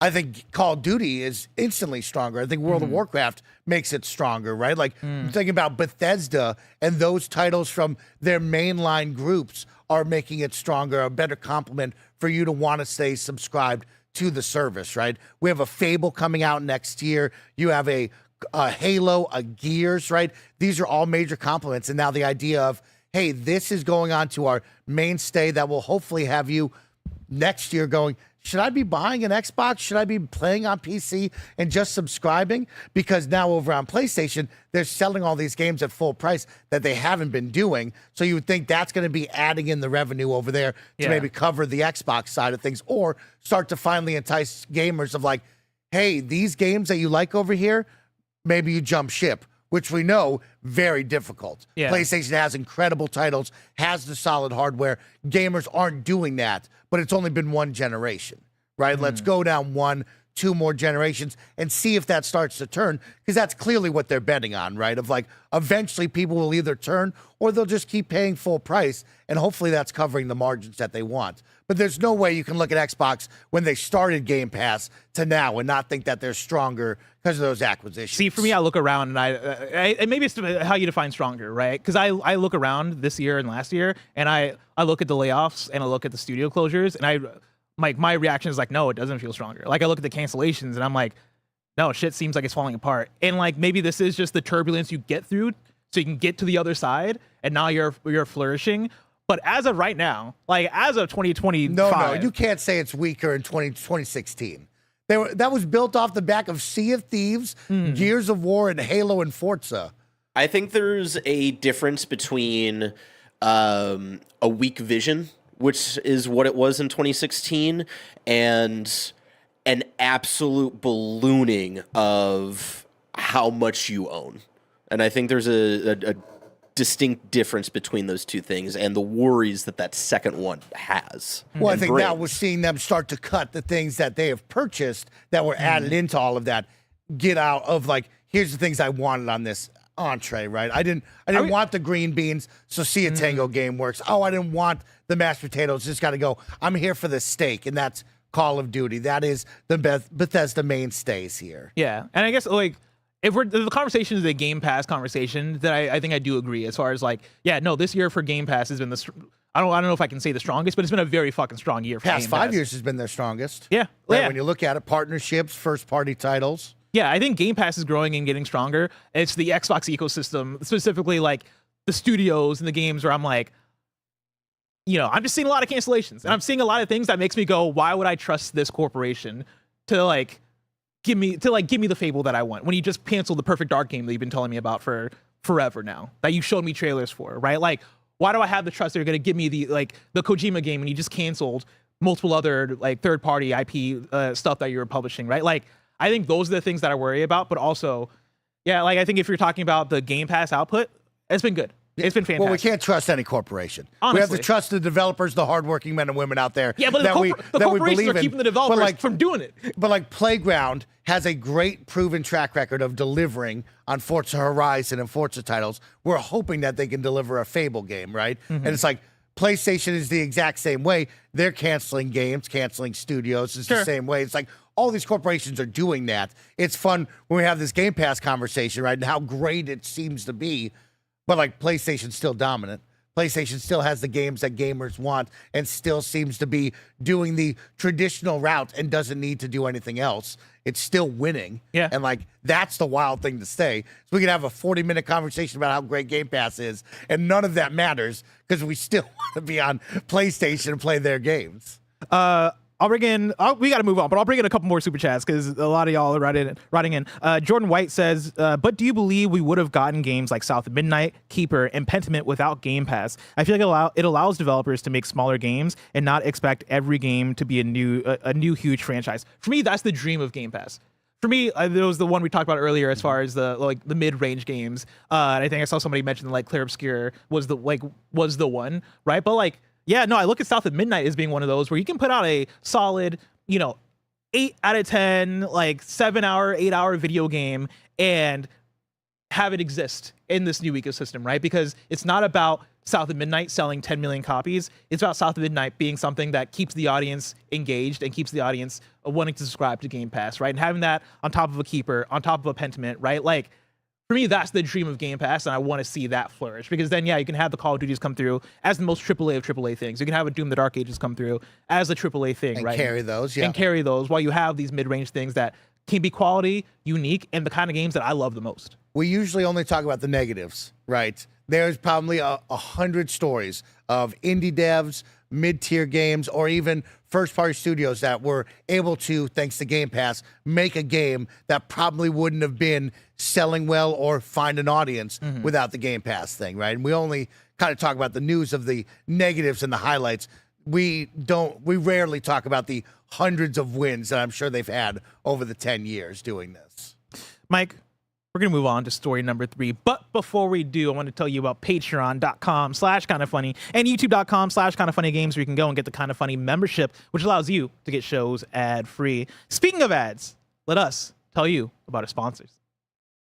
I think Call of Duty is instantly stronger. I think World of Warcraft makes it stronger, right? Like, thinking about Bethesda and those titles from their mainline groups are making it stronger, a better complement for you to want to stay subscribed to the service, right? We have a Fable coming out next year. You have a Halo, a Gears, right? These are all major complements. And now the idea of, hey, this is going on to our mainstay that will hopefully have you next year going, should I be buying an Xbox? Should I be playing on PC and just subscribing? Because now over on PlayStation, they're selling all these games at full price that they haven't been doing. So you would think that's going to be adding in the revenue over there to maybe cover the Xbox side of things, or start to finally entice gamers of like, hey, these games that you like over here, maybe you jump ship, which we know very difficult. PlayStation has incredible titles, has the solid hardware. Gamers aren't doing that, but it's only been one generation, right? Let's go down 1-2 more generations and see if that starts to turn, because that's clearly what they're betting on, right? Of like, eventually people will either turn or they'll just keep paying full price, and hopefully that's covering the margins that they want. But there's no way you can look at Xbox when they started Game Pass to now and not think that they're stronger because of those acquisitions. See, for me, I look around and I and maybe it's how you define stronger, right? Because I look around this year and last year, and I look at the layoffs and I look at the studio closures, and my reaction is like, no, it doesn't feel stronger. Like, I look at the cancellations and I'm like, no, shit seems like it's falling apart. And like, maybe this is just the turbulence you get through so you can get to the other side, and now you're flourishing. But as of right now, like as of 2025, no, you can't say it's weaker in 2016. That was built off the back of Sea of Thieves, Gears of War, and Halo and Forza. I think there's a difference between a weak vision, which is what it was in 2016, and an absolute ballooning of how much you own. And I think there's a distinct difference between those two things and the worries that second one has. Well, I think now we're seeing them start to cut the things that they have purchased that were added into all of that. Get out of like, here's the things I wanted on this entree, right? I didn't want the green beans, so see a Tango game works. Oh, I didn't want the mashed potatoes, just got to go. I'm here for the steak, and that's Call of Duty. That is the Bethesda mainstays here. Yeah, and I guess like, if the conversation is a Game Pass conversation, then I think I do agree as far as like, yeah, no, this year for Game Pass has been I don't know if I can say the strongest, but it's been a very fucking strong year for Past Game 5 Pass. years has been their strongest. Yeah. Right, when you look at it, partnerships, first-party titles. Yeah, I think Game Pass is growing and getting stronger. It's the Xbox ecosystem, specifically like the studios and the games where I'm like, you know, I'm just seeing a lot of cancellations, and I'm seeing a lot of things that makes me go, why would I trust this corporation to give me the Fable that I want when you just canceled the Perfect Dark game that you've been telling me about for forever now, that you showed me trailers for, right? Like, why do I have the trust they're going to give me the Kojima game when you just canceled multiple other like third-party IP stuff that you were publishing, right? Like, I think those are the things that I worry about, but also, yeah, like I think if you're talking about the Game Pass output, it's been good. It's been fantastic. Well, we can't trust any corporation. Honestly. We have to trust the developers, the hardworking men and women out there. Yeah, but the corporations are keeping the developers from doing it. But like Playground has a great proven track record of delivering on Forza Horizon and Forza titles. We're hoping that they can deliver a Fable game, right? And it's like PlayStation is the exact same way. They're canceling games, canceling studios. It's the same way. It's like all these corporations are doing that. It's fun when we have this Game Pass conversation, right? And how great it seems to be. But like PlayStation's still dominant. PlayStation still has the games that gamers want and still seems to be doing the traditional route and doesn't need to do anything else. It's still winning. Yeah. And like, that's the wild thing to say. So we can have a 40-minute conversation about how great Game Pass is, and none of that matters because we still want to be on PlayStation and play their games. On I'll bring in. We got to move on, but I'll bring in a couple more super chats because a lot of y'all are writing in. Jordan White says, "But do you believe we would have gotten games like South of Midnight, Keeper, and Pentiment without Game Pass? I feel like it allows developers to make smaller games and not expect every game to be a new huge franchise. For me, that's the dream of Game Pass. For me, there was the one we talked about earlier as far as the mid-range games. And I think I saw somebody mention like Clear Obscure was the one, right? But like." Yeah, no, I look at South at Midnight as being one of those where you can put out a solid, 8 out of 10, like 7-hour, 8-hour video game and have it exist in this new ecosystem, right? Because it's not about South at Midnight selling 10 million copies. It's about South at Midnight being something that keeps the audience engaged and keeps the audience wanting to subscribe to Game Pass, right? And having that on top of a Keeper, on top of a Pentiment, right? Like, for me, that's the dream of Game Pass, and I want to see that flourish. Because then, yeah, you can have the Call of Duties come through as the most AAA of AAA things. You can have a Doom the Dark Ages come through as a AAA thing, And right? carry those, yeah. And carry those while you have these mid-range things that can be quality, unique, and the kind of games that I love the most. We usually only talk about the negatives, right? There's probably 100 stories of indie devs, mid-tier games, or even first-party studios that were able to, thanks to Game Pass, make a game that probably wouldn't have been selling well or find an audience without the Game Pass thing, right? And we only kind of talk about the news of the negatives and the highlights. We rarely talk about the hundreds of wins that I'm sure they've had over the 10 years doing this. Mike, we're going to move on to story number 3. But before we do, I want to tell you about patreon.com/kindafunny and youtube.com/kindafunnygames, where you can go and get the Kinda Funny membership, which allows you to get shows ad-free. Speaking of ads, let us tell you about our sponsors.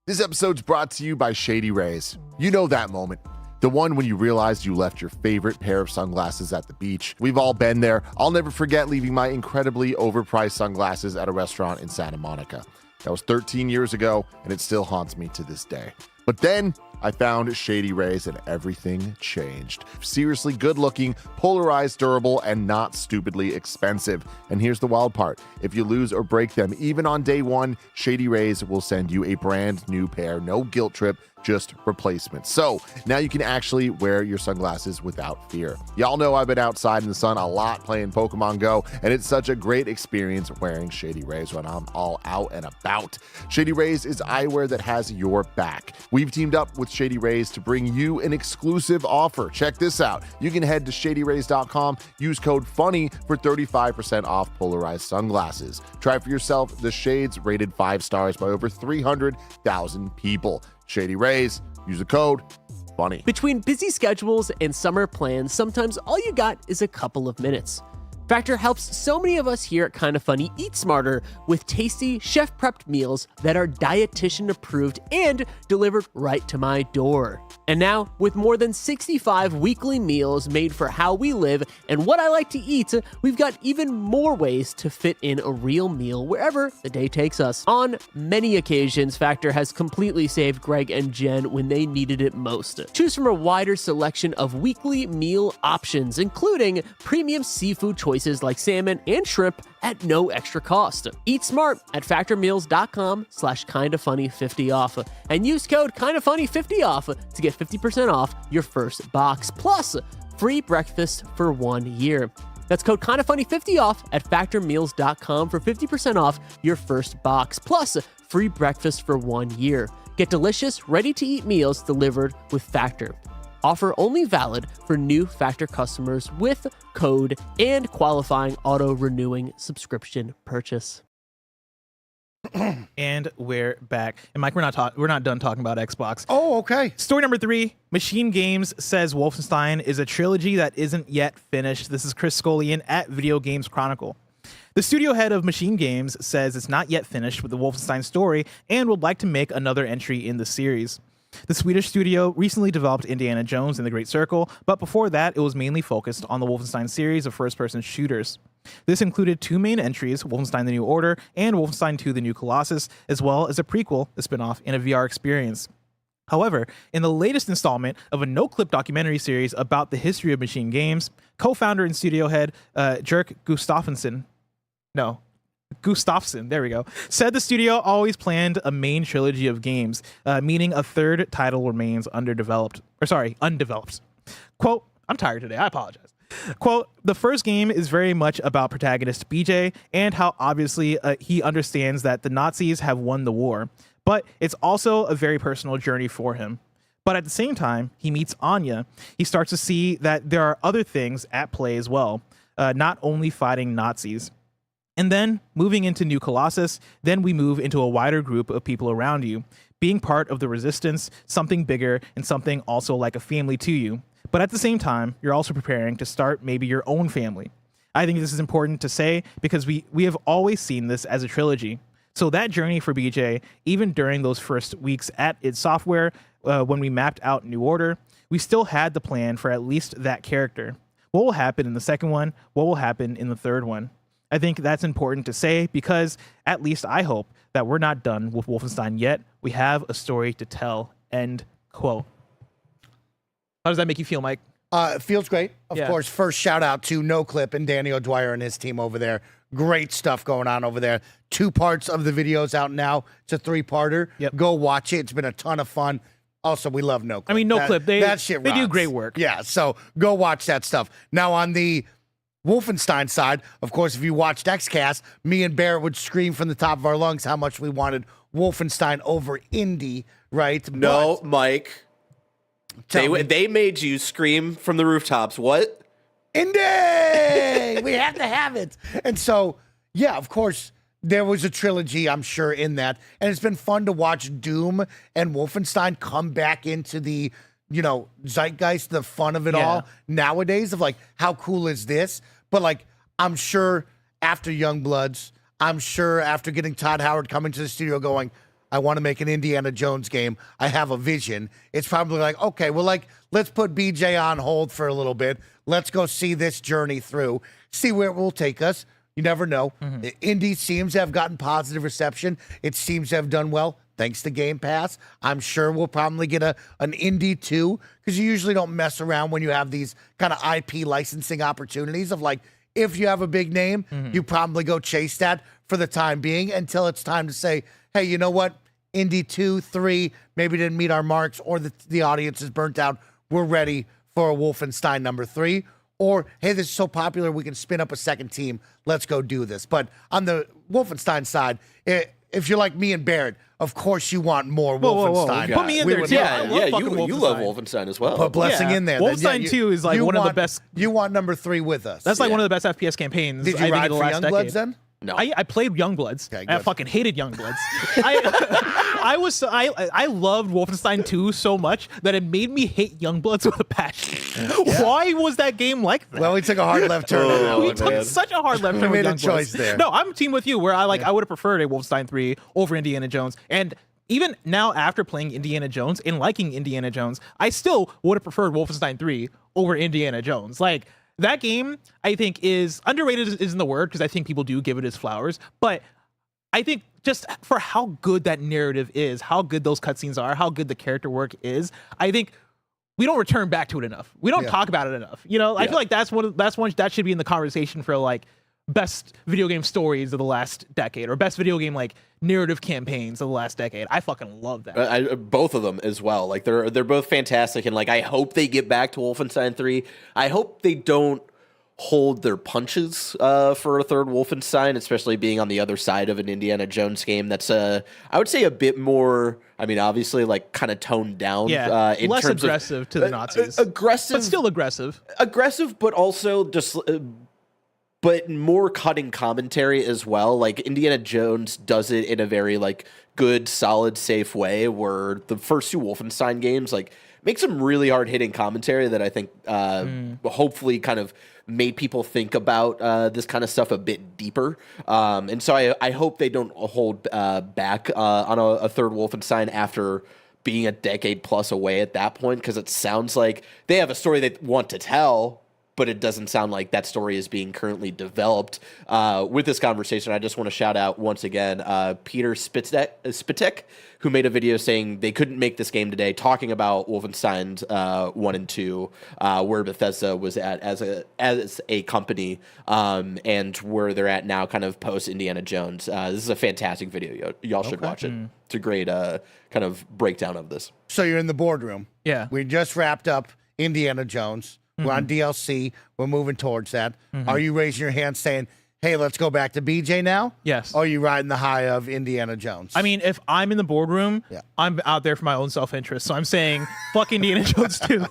This episode's brought to you by Shady Rays. You know that moment. The one when you realized you left your favorite pair of sunglasses at the beach. We've all been there. I'll never forget leaving my incredibly overpriced sunglasses at a restaurant in Santa Monica. That was 13 years ago, and it still haunts me to this day. But then I found Shady Rays and everything changed. Seriously good looking, polarized, durable, and not stupidly expensive. And here's the wild part. If you lose or break them, even on day one, Shady Rays will send you a brand new pair. No guilt trip, just replacements. So now you can actually wear your sunglasses without fear. Y'all know I've been outside in the sun a lot playing Pokemon Go, and it's such a great experience wearing Shady Rays when I'm all out and about. Shady Rays is eyewear that has your back. We've teamed up with Shady Rays to bring you an exclusive offer. Check this out. You can head to shadyrays.com, use code FUNNY for 35% off polarized sunglasses. Try for yourself the shades rated 5 stars by over 300,000 people. Shady Rays, use the code FUNNY. Between busy schedules and summer plans, sometimes all you got is a couple of minutes. Factor helps so many of us here at Kinda Funny eat smarter with tasty, chef-prepped meals that are dietitian-approved and delivered right to my door. And now, with more than 65 weekly meals made for how we live and what I like to eat, we've got even more ways to fit in a real meal wherever the day takes us. On many occasions, Factor has completely saved Greg and Jen when they needed it most. Choose from a wider selection of weekly meal options, including premium seafood choices like salmon and shrimp at no extra cost. Eat smart at factormeals.com/kindafunny50 off and use code kindafunny50 off to get 50% off your first box, plus free breakfast for 1 year. That's code kindafunny50 off at factormeals.com for 50% off your first box, plus free breakfast for 1 year. Get delicious, ready-to-eat meals delivered with Factor. Offer only valid for new Factor customers with code and qualifying auto-renewing subscription purchase. And we're back. And Mike, we're not done talking about Xbox. Oh, okay. Story number 3, MachineGames says Wolfenstein is a trilogy that isn't yet finished. This is Chris Scullion at Video Games Chronicle. The studio head of MachineGames says it's not yet finished with the Wolfenstein story and would like to make another entry in the series. The Swedish studio recently developed Indiana Jones and the Great Circle, but before that, it was mainly focused on the Wolfenstein series of first-person shooters. This included 2 main entries, Wolfenstein The New Order and Wolfenstein 2 The New Colossus, as well as a prequel, a spin-off, and a VR experience. However, in the latest installment of a no-clip documentary series about the history of MachineGames, co-founder and studio head Jerk Gustafsson, there we go, said the studio always planned a main trilogy of games, meaning a third title remains undeveloped. Quote, I'm tired today, I apologize. Quote, the first game is very much about protagonist BJ and how obviously he understands that the Nazis have won the war, but it's also a very personal journey for him. But at the same time, he meets Anya. He starts to see that there are other things at play as well, not only fighting Nazis. And then moving into New Colossus, then we move into a wider group of people around you, being part of the resistance, something bigger and something also like a family to you. But at the same time, you're also preparing to start maybe your own family. I think this is important to say because we have always seen this as a trilogy. So that journey for BJ, even during those first weeks at id Software, when we mapped out New Order, we still had the plan for at least that character. What will happen in the second one? What will happen in the third one? I think that's important to say because at least I hope that we're not done with Wolfenstein yet. We have a story to tell. End quote. How does that make you feel, Mike? It feels great. Of Yeah. course, first shout out to No Clip and Danny O'Dwyer and his team over there. Great stuff going on over there. 2 parts of the videos out now. It's a 3-parter. Yep. Go watch it. It's been a ton of fun. Also, we love No Clip. I mean, No Clip, that shit they do rocks. great work. Yeah, so go watch that stuff. Now, on the Wolfenstein side, of course, if you watched XCast, me and Barrett would scream from the top of our lungs how much we wanted Wolfenstein over Indie, right? No, But- Mike. Tell me. They made you scream from the rooftops. What? Indie! We have to have it. And so, yeah, of course, there was a trilogy, I'm sure, in that. And it's been fun to watch Doom and Wolfenstein come back into the, zeitgeist, the fun of it Yeah. all nowadays of like, how cool is this? But like, I'm sure after Youngbloods, I'm sure after getting Todd Howard coming to the studio going, I want to make an Indiana Jones game. I have a vision. It's probably like, okay, well, like, let's put BJ on hold for a little bit. Let's go see this journey through, see where it will take us. You never know. Indie seems to have gotten positive reception. It seems to have done well thanks to Game Pass. I'm sure we'll probably get an Indie too, because you usually don't mess around when you have these kind of IP licensing opportunities of like, if you have a big name, you probably go chase that for the time being until it's time to say, hey, you know what? Indie 2, 3, maybe didn't meet our marks or the audience is burnt out. We're ready for a Wolfenstein number 3. Or, hey, this is so popular, we can spin up a second team. Let's go do this. But on the Wolfenstein side, if you're like me and Barrett, of course you want more Wolfenstein. Put me in We there, would too. love I it. love Yeah, fucking you love Wolfenstein. Wolfenstein as well. Put Blessing Yeah. in there. Wolfenstein 2 is like you one of the want- best- You want number 3 with us. That's like one of the best FPS campaigns. Did I you think, ride in the for last Youngbloods decade. then? No. I played Youngbloods. Okay, And I good. fucking hated Youngbloods. I loved Wolfenstein 2 so much that it made me hate Youngbloods with a passion. Why was that game like that? Well, we took a hard left turn on that Oh, we one. took man. such a hard left We turn with made a Youngblood. choice there. No, I'm team with you where I would have preferred a Wolfenstein 3 over Indiana Jones. And even now after playing Indiana Jones and liking Indiana Jones, I still would have preferred Wolfenstein 3 over Indiana Jones. Like that game, I think is underrated isn't the word because I think people do give it its flowers, but I think just for how good that narrative is, how good those cutscenes are, how good the character work is, I think we don't return back to it enough. We don't talk about it enough. I feel like that's one that should be in the conversation for like best video game stories of the last decade or best video game like narrative campaigns of the last decade. I fucking love that. Both of them as well. Like they're both fantastic, and like I hope they get back to Wolfenstein 3. I hope they don't hold their punches for a third Wolfenstein, especially being on the other side of an Indiana Jones game that's I would say a bit more, I mean, obviously like kind of toned down. Yeah, in less terms aggressive to the Nazis. Aggressive, but still aggressive. but also just but more cutting commentary as well. Like Indiana Jones does it in a very like good, solid, safe way, where the first 2 Wolfenstein games like make some really hard hitting commentary that I think hopefully kind of made people think about this kind of stuff a bit deeper. And so I hope they don't hold back on a third Wolfenstein after being a decade plus away at that point, because it sounds like they have a story they want to tell, but it doesn't sound like that story is being currently developed. With this conversation, I just want to shout out once again Peter Spitek, who made a video saying they couldn't make this game today, talking about Wolfenstein 1 and 2, where Bethesda was at as a company, and where they're at now, kind of post Indiana Jones. This is a fantastic video. Y'all should watch it. It's a great kind of breakdown of this. So you're in the boardroom. Yeah. We just wrapped up Indiana Jones. We're on DLC. We're moving towards that. Are you raising your hand saying, hey, let's go back to BJ now? Yes. Or are you riding the high of Indiana Jones? I mean, if I'm in the boardroom, Yeah. I'm out there for my own self-interest. So I'm saying, fuck Indiana Jones 2.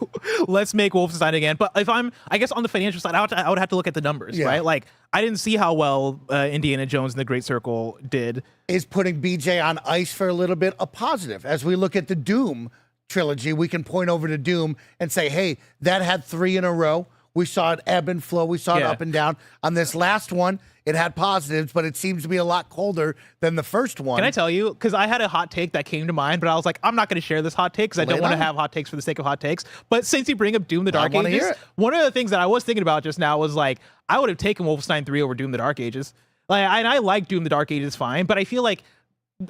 Let's make Wolfenstein again. But if I guess on the financial side, I would have to look at the numbers, Yeah. right? Like, I didn't see how well Indiana Jones and the Great Circle did. Is putting BJ on ice for a little bit a positive? As we look at the Doom trilogy, we can point over to Doom and say, hey, that had 3 in a row. We saw it ebb and flow. We saw it Yeah. up and down. On this last one, it had positives, but it seems to be a lot colder than the first one. Can I tell you? Because I had a hot take that came to mind, but I was like, I'm not going to share this hot take because I Lay don't it want to on. have hot takes for the sake of hot takes. But since you bring up Doom the Dark wanna hear Ages, it. one of the things that I was thinking about just now was like, I would have taken Wolfenstein 3 over Doom the Dark Ages. Like, I like Doom the Dark Ages fine, but I feel like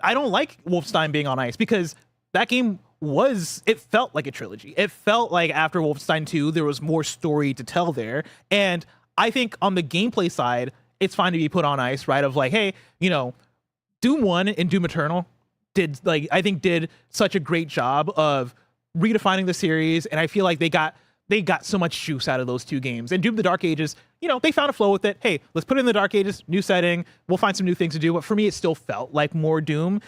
I don't like Wolfenstein being on ice because that game it felt like a trilogy. It felt like after Wolfenstein 2, there was more story to tell there. And I think on the gameplay side, it's fine to be put on ice, right? Of like, hey, Doom 1 and Doom Eternal did such a great job of redefining the series, and I feel like they got so much juice out of those 2 games. And Doom the Dark Ages, they found a flow with it. Hey, let's put it in the Dark Ages, new setting, we'll find some new things to do. But for me, it still felt like more Doom.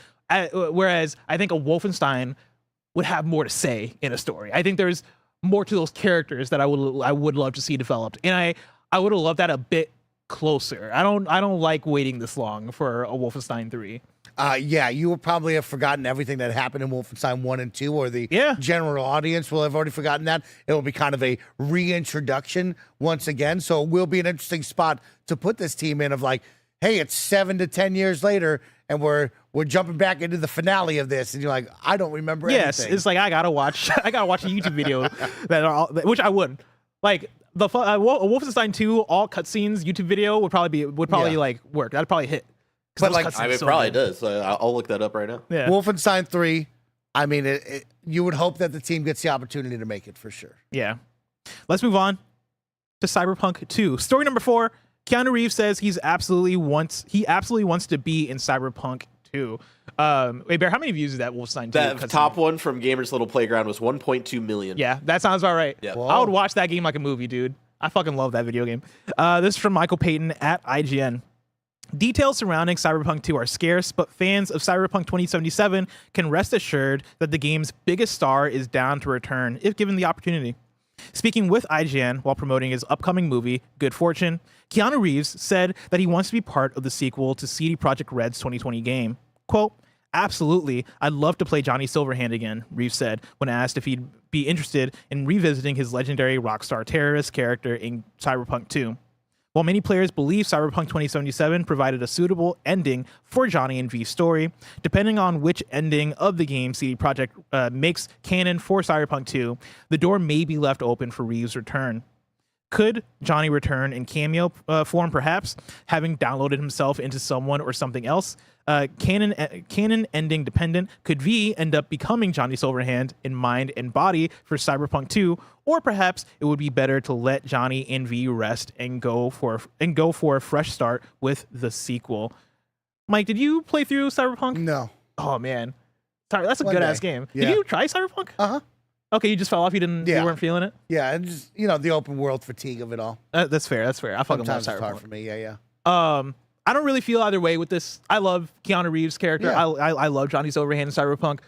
Whereas I think a Wolfenstein would have more to say in a story. I think there's more to those characters that I would love to see developed, and I would have loved that a bit closer. I don't like waiting this long for a Wolfenstein 3. Yeah, you will probably have forgotten everything that happened in Wolfenstein 1 and 2, or the Yeah. general audience will have already forgotten that. It will be kind of a reintroduction once again. So it will be an interesting spot to put this team in of like, hey, it's 7 to 10 years later, and we're jumping back into the finale of this, and you're like, I don't remember Yes, anything. it's like I gotta watch a YouTube video which I would like. The Wolfenstein 2 all cutscenes YouTube video would probably Yeah. like work. That'd probably hit. 'Cause But, those like, cutscenes I are mean, it so probably good. does. I'll look that up right now. Yeah. Wolfenstein 3, I mean, you would hope that the team gets the opportunity to make it for sure. Yeah. Let's move on to Cyberpunk 2. Story number 4. Keanu Reeves says he absolutely wants to be in Cyberpunk 2. Wait, Bear, how many views is that Wolfenstein 2? That cutscene? top one from Gamers Little Playground was 1.2 million. Yeah, that sounds about right. Yeah. Whoa. I would watch that game like a movie, dude. I fucking love that video game. This is from Michael Payton at IGN. Details surrounding Cyberpunk 2 are scarce, but fans of Cyberpunk 2077 can rest assured that the game's biggest star is down to return if given the opportunity. Speaking with IGN while promoting his upcoming movie, Good Fortune, Keanu Reeves said that he wants to be part of the sequel to CD Projekt Red's 2020 game. Quote, absolutely, I'd love to play Johnny Silverhand again, Reeves said when asked if he'd be interested in revisiting his legendary rockstar terrorist character in Cyberpunk 2. While many players believe Cyberpunk 2077 provided a suitable ending for Johnny and V's story, depending on which ending of the game CD Projekt makes canon for Cyberpunk 2, the door may be left open for Reeves' return. Could Johnny return in cameo form, perhaps, having downloaded himself into someone or something else? Canon ending dependent. Could V end up becoming Johnny Silverhand in mind and body for Cyberpunk 2, or perhaps it would be better to let Johnny and V rest and go for a fresh start with the sequel. Mike, did you play through Cyberpunk? No. Oh man, sorry, that's a One good ass day. game. Yeah. Did you try Cyberpunk? Uh-huh. Okay, you just fell off. You Yeah. weren't feeling it. Yeah, and just, the open world fatigue of it all. That's fair. I fucking love Sometimes it's hard Cyberpunk. for me. Yeah. I don't really feel either way with this. I love Keanu Reeves' character. Yeah. I love Johnny Silverhand in Cyberpunk.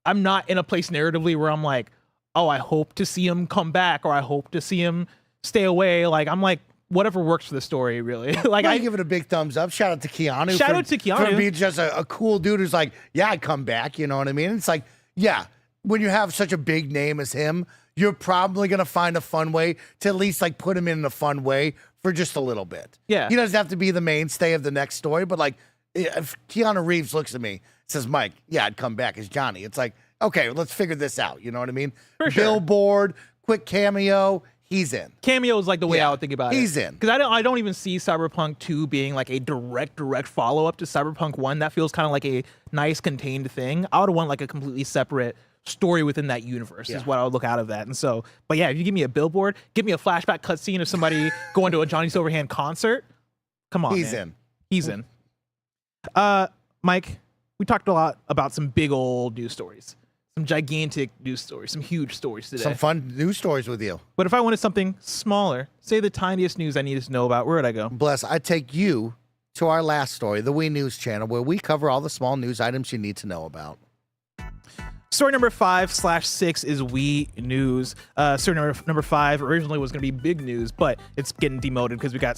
I'm not in a place narratively where I'm like, oh, I hope to see him come back or I hope to see him stay away. Like, I'm like, whatever works for the story, really. Like, I give it a big thumbs up. Shout out to Keanu. Shout out to Keanu. For being just a cool dude who's like, yeah, I'd come back. You know what I mean? It's like, yeah, when you have such a big name as him, you're probably going to find a fun way to at least like put him in a fun way for just a little bit. Yeah. He doesn't have to be the mainstay of the next story, but like if Keanu Reeves looks at me, says, Mike, yeah, I'd come back as Johnny. It's like, okay, let's figure this out. You know what I mean? For sure. Billboard, quick cameo, he's in. cameo is like the way Yeah, I would think about it. he's in. Because I don't even see Cyberpunk 2 being like a direct follow-up to Cyberpunk 1. That feels kind of like a nice contained thing. I would want like a completely separate story within that universe is what I would look out of that. And so, but yeah, if you give me a billboard, give me a flashback cutscene of somebody going to a Johnny Silverhand concert. Come on, He's man. in. He's in. Mike, we talked a lot about some big old news stories. some gigantic news stories, some huge stories today. Some fun news stories with you. But if I wanted something smaller, say the tiniest news I needed to know about, where would I go? Bless, I take you to our last story, the We News channel, where we cover all the small news items you need to know about. Story number 5/6 is We News. Story number 5 originally was going to be big news, but it's getting demoted because we got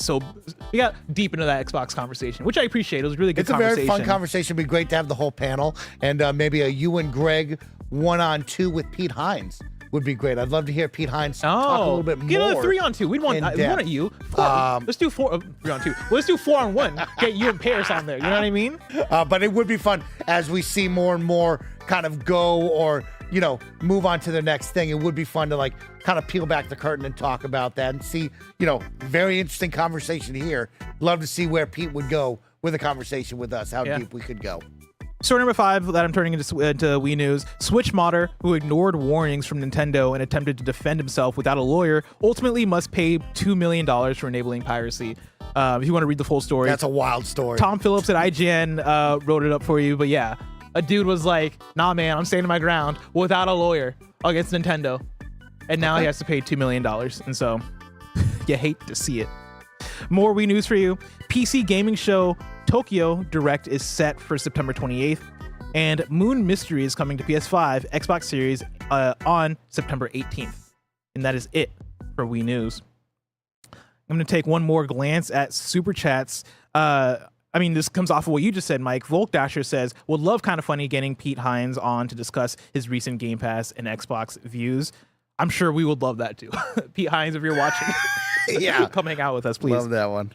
deep into that Xbox conversation, which I appreciate. It was a really good It's conversation. a very fun conversation. It'd be great to have the whole panel, and maybe a you and Greg 1-on-2 with Pete Hines would be great. I'd love to hear Pete Hines talk a little bit more. Get a 3-on-2. We'd want one of you. Let's do 3-on-2. Let's do 4-on-1. Get you and Paris on there. You know what I mean? But it would be fun as we see more and more kind of go or, move on to the next thing. It would be fun to like kind of peel back the curtain and talk about that and see, very interesting conversation here. Love to see where Pete would go with a conversation with us, how deep we could go. Story number 5 that I'm turning into Wii News. Switch modder who ignored warnings from Nintendo and attempted to defend himself without a lawyer ultimately must pay $2 million for enabling piracy. If you want to read the full story. That's a wild story. Tom Phillips at IGN wrote it up for you, but yeah. A dude was like, nah, man, I'm standing my ground without a lawyer against Nintendo. And now he has to pay $2 million. And so you hate to see it. More Wii News for you. PC gaming show Tokyo Direct is set for September 28th. And Moon Mystery is coming to PS5, Xbox Series on September 18th. And that is it for Wii News. I'm going to take one more glance at Super Chats. This comes off of what you just said, Mike. Volk Dasher says, would love Kind of Funny getting Pete Hines on to discuss his recent Game Pass and Xbox views. I'm sure we would love that too. Pete Hines, if you're watching, come hang out with us, please. Love that one.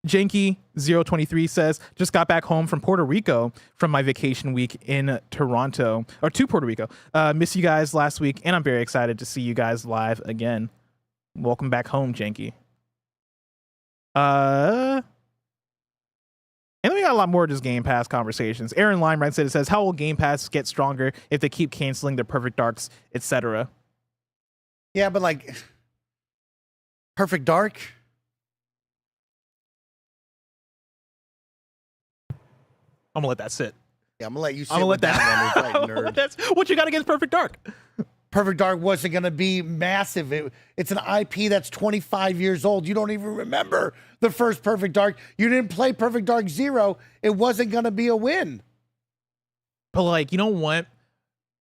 Janky023 says, just got back home from Puerto Rico from my vacation week in Toronto, or to Puerto Rico. Miss you guys last week, and I'm very excited to see you guys live again. Welcome back home, Janky. And then we got a lot more of just Game Pass conversations. Aaron Limeright said, it says, how will Game Pass get stronger if they keep canceling their Perfect Darks, etc.? Yeah, but like Perfect Dark. I'm gonna let that sit. Yeah, I'm gonna let you sit. I'm gonna let with that one. It's like, nerd. That's what you got against Perfect Dark. Perfect Dark wasn't going to be massive. It's an IP that's 25 years old. You don't even remember the first Perfect Dark. You didn't play Perfect Dark 0. It wasn't going to be a win. But like, you don't want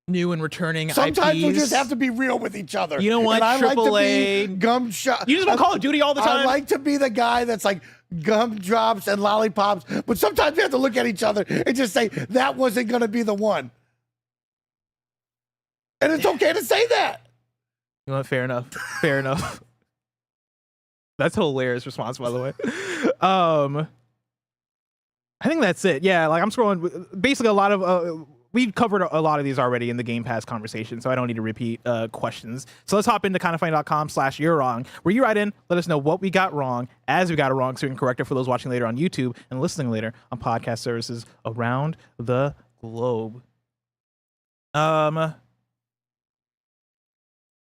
new and returning Sometimes IPs. we just have to be real with each other. You don't want and I like to AAA. be gumshot. You just want Call of Duty all the time. I like to be the guy that's like gumdrops and lollipops. But sometimes we have to look at each other and just say, that wasn't going to be the one. And it's okay to say that. You know what? Fair enough. Fair enough. That's a hilarious response, by the way. I think that's it. Yeah, like I'm scrolling. Basically, a lot of we covered a lot of these already in the Game Pass conversation, so I don't need to repeat questions. So let's hop into kindoffunny.com/you're wrong, where you write in, let us know what we got wrong, as we got it wrong, so we can correct it for those watching later on YouTube and listening later on podcast services around the globe.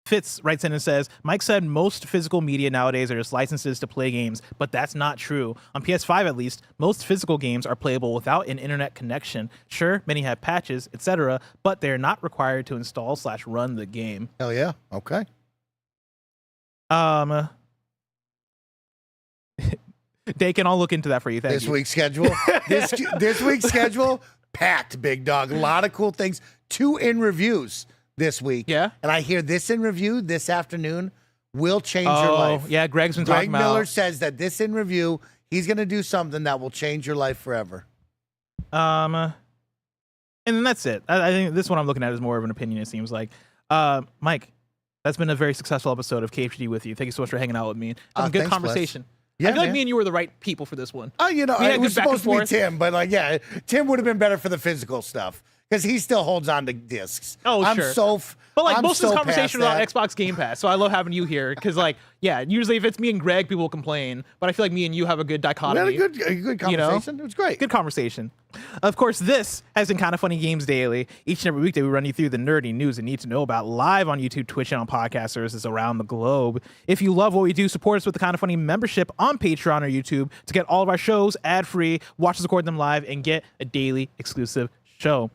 Fitz writes in and says, Mike said most physical media nowadays are just licenses to play games, but that's not true. On PS5 at least, most physical games are playable without an internet connection. Sure, many have patches, etc., but they're not required to install/run the game. Hell yeah. Okay. Dakin, I'll look into that for you. Thank you. This week's schedule. This week's schedule, packed, big dog. A lot of cool things. 2 in reviews this week. Yeah. And I hear this in review this afternoon will change your life. Yeah, Greg's been Greg talking about. Miller says that this in review, he's going to do something that will change your life forever. And then that's it. I think this one I'm looking at is more of an opinion, it seems like. Mike, that's been a very successful episode of KFGD with you. Thank you so much for hanging out with me. Having a good Thanks, conversation. Yeah, I feel like man. me and you were the right people for this one. Oh, you know, We had it good was back and supposed to be forth. Tim, but like, yeah, Tim would have been better for the physical stuff because he still holds on to discs. Oh, I'm sure. But like I'm most of so this conversation past about that. Xbox Game Pass, so I love having you here because, like, yeah, usually if it's me and Greg, people will complain, but I feel like me and you have a good We had dichotomy. a good conversation. It was great. Good conversation. Of course, this has been Kind of Funny Games Daily. Each and every weekday, we run you through the nerdy news and need to know about live on YouTube, Twitch, and on podcast services around the globe. If you love what we do, support us with the Kind of Funny membership on Patreon or YouTube to get all of our shows ad-free, watch us record them live, and get a daily exclusive show.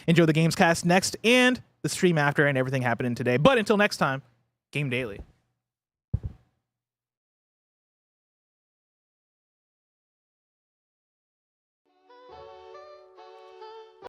Enjoy the Gamescast next and the stream after and everything happening today. But until next time, game daily.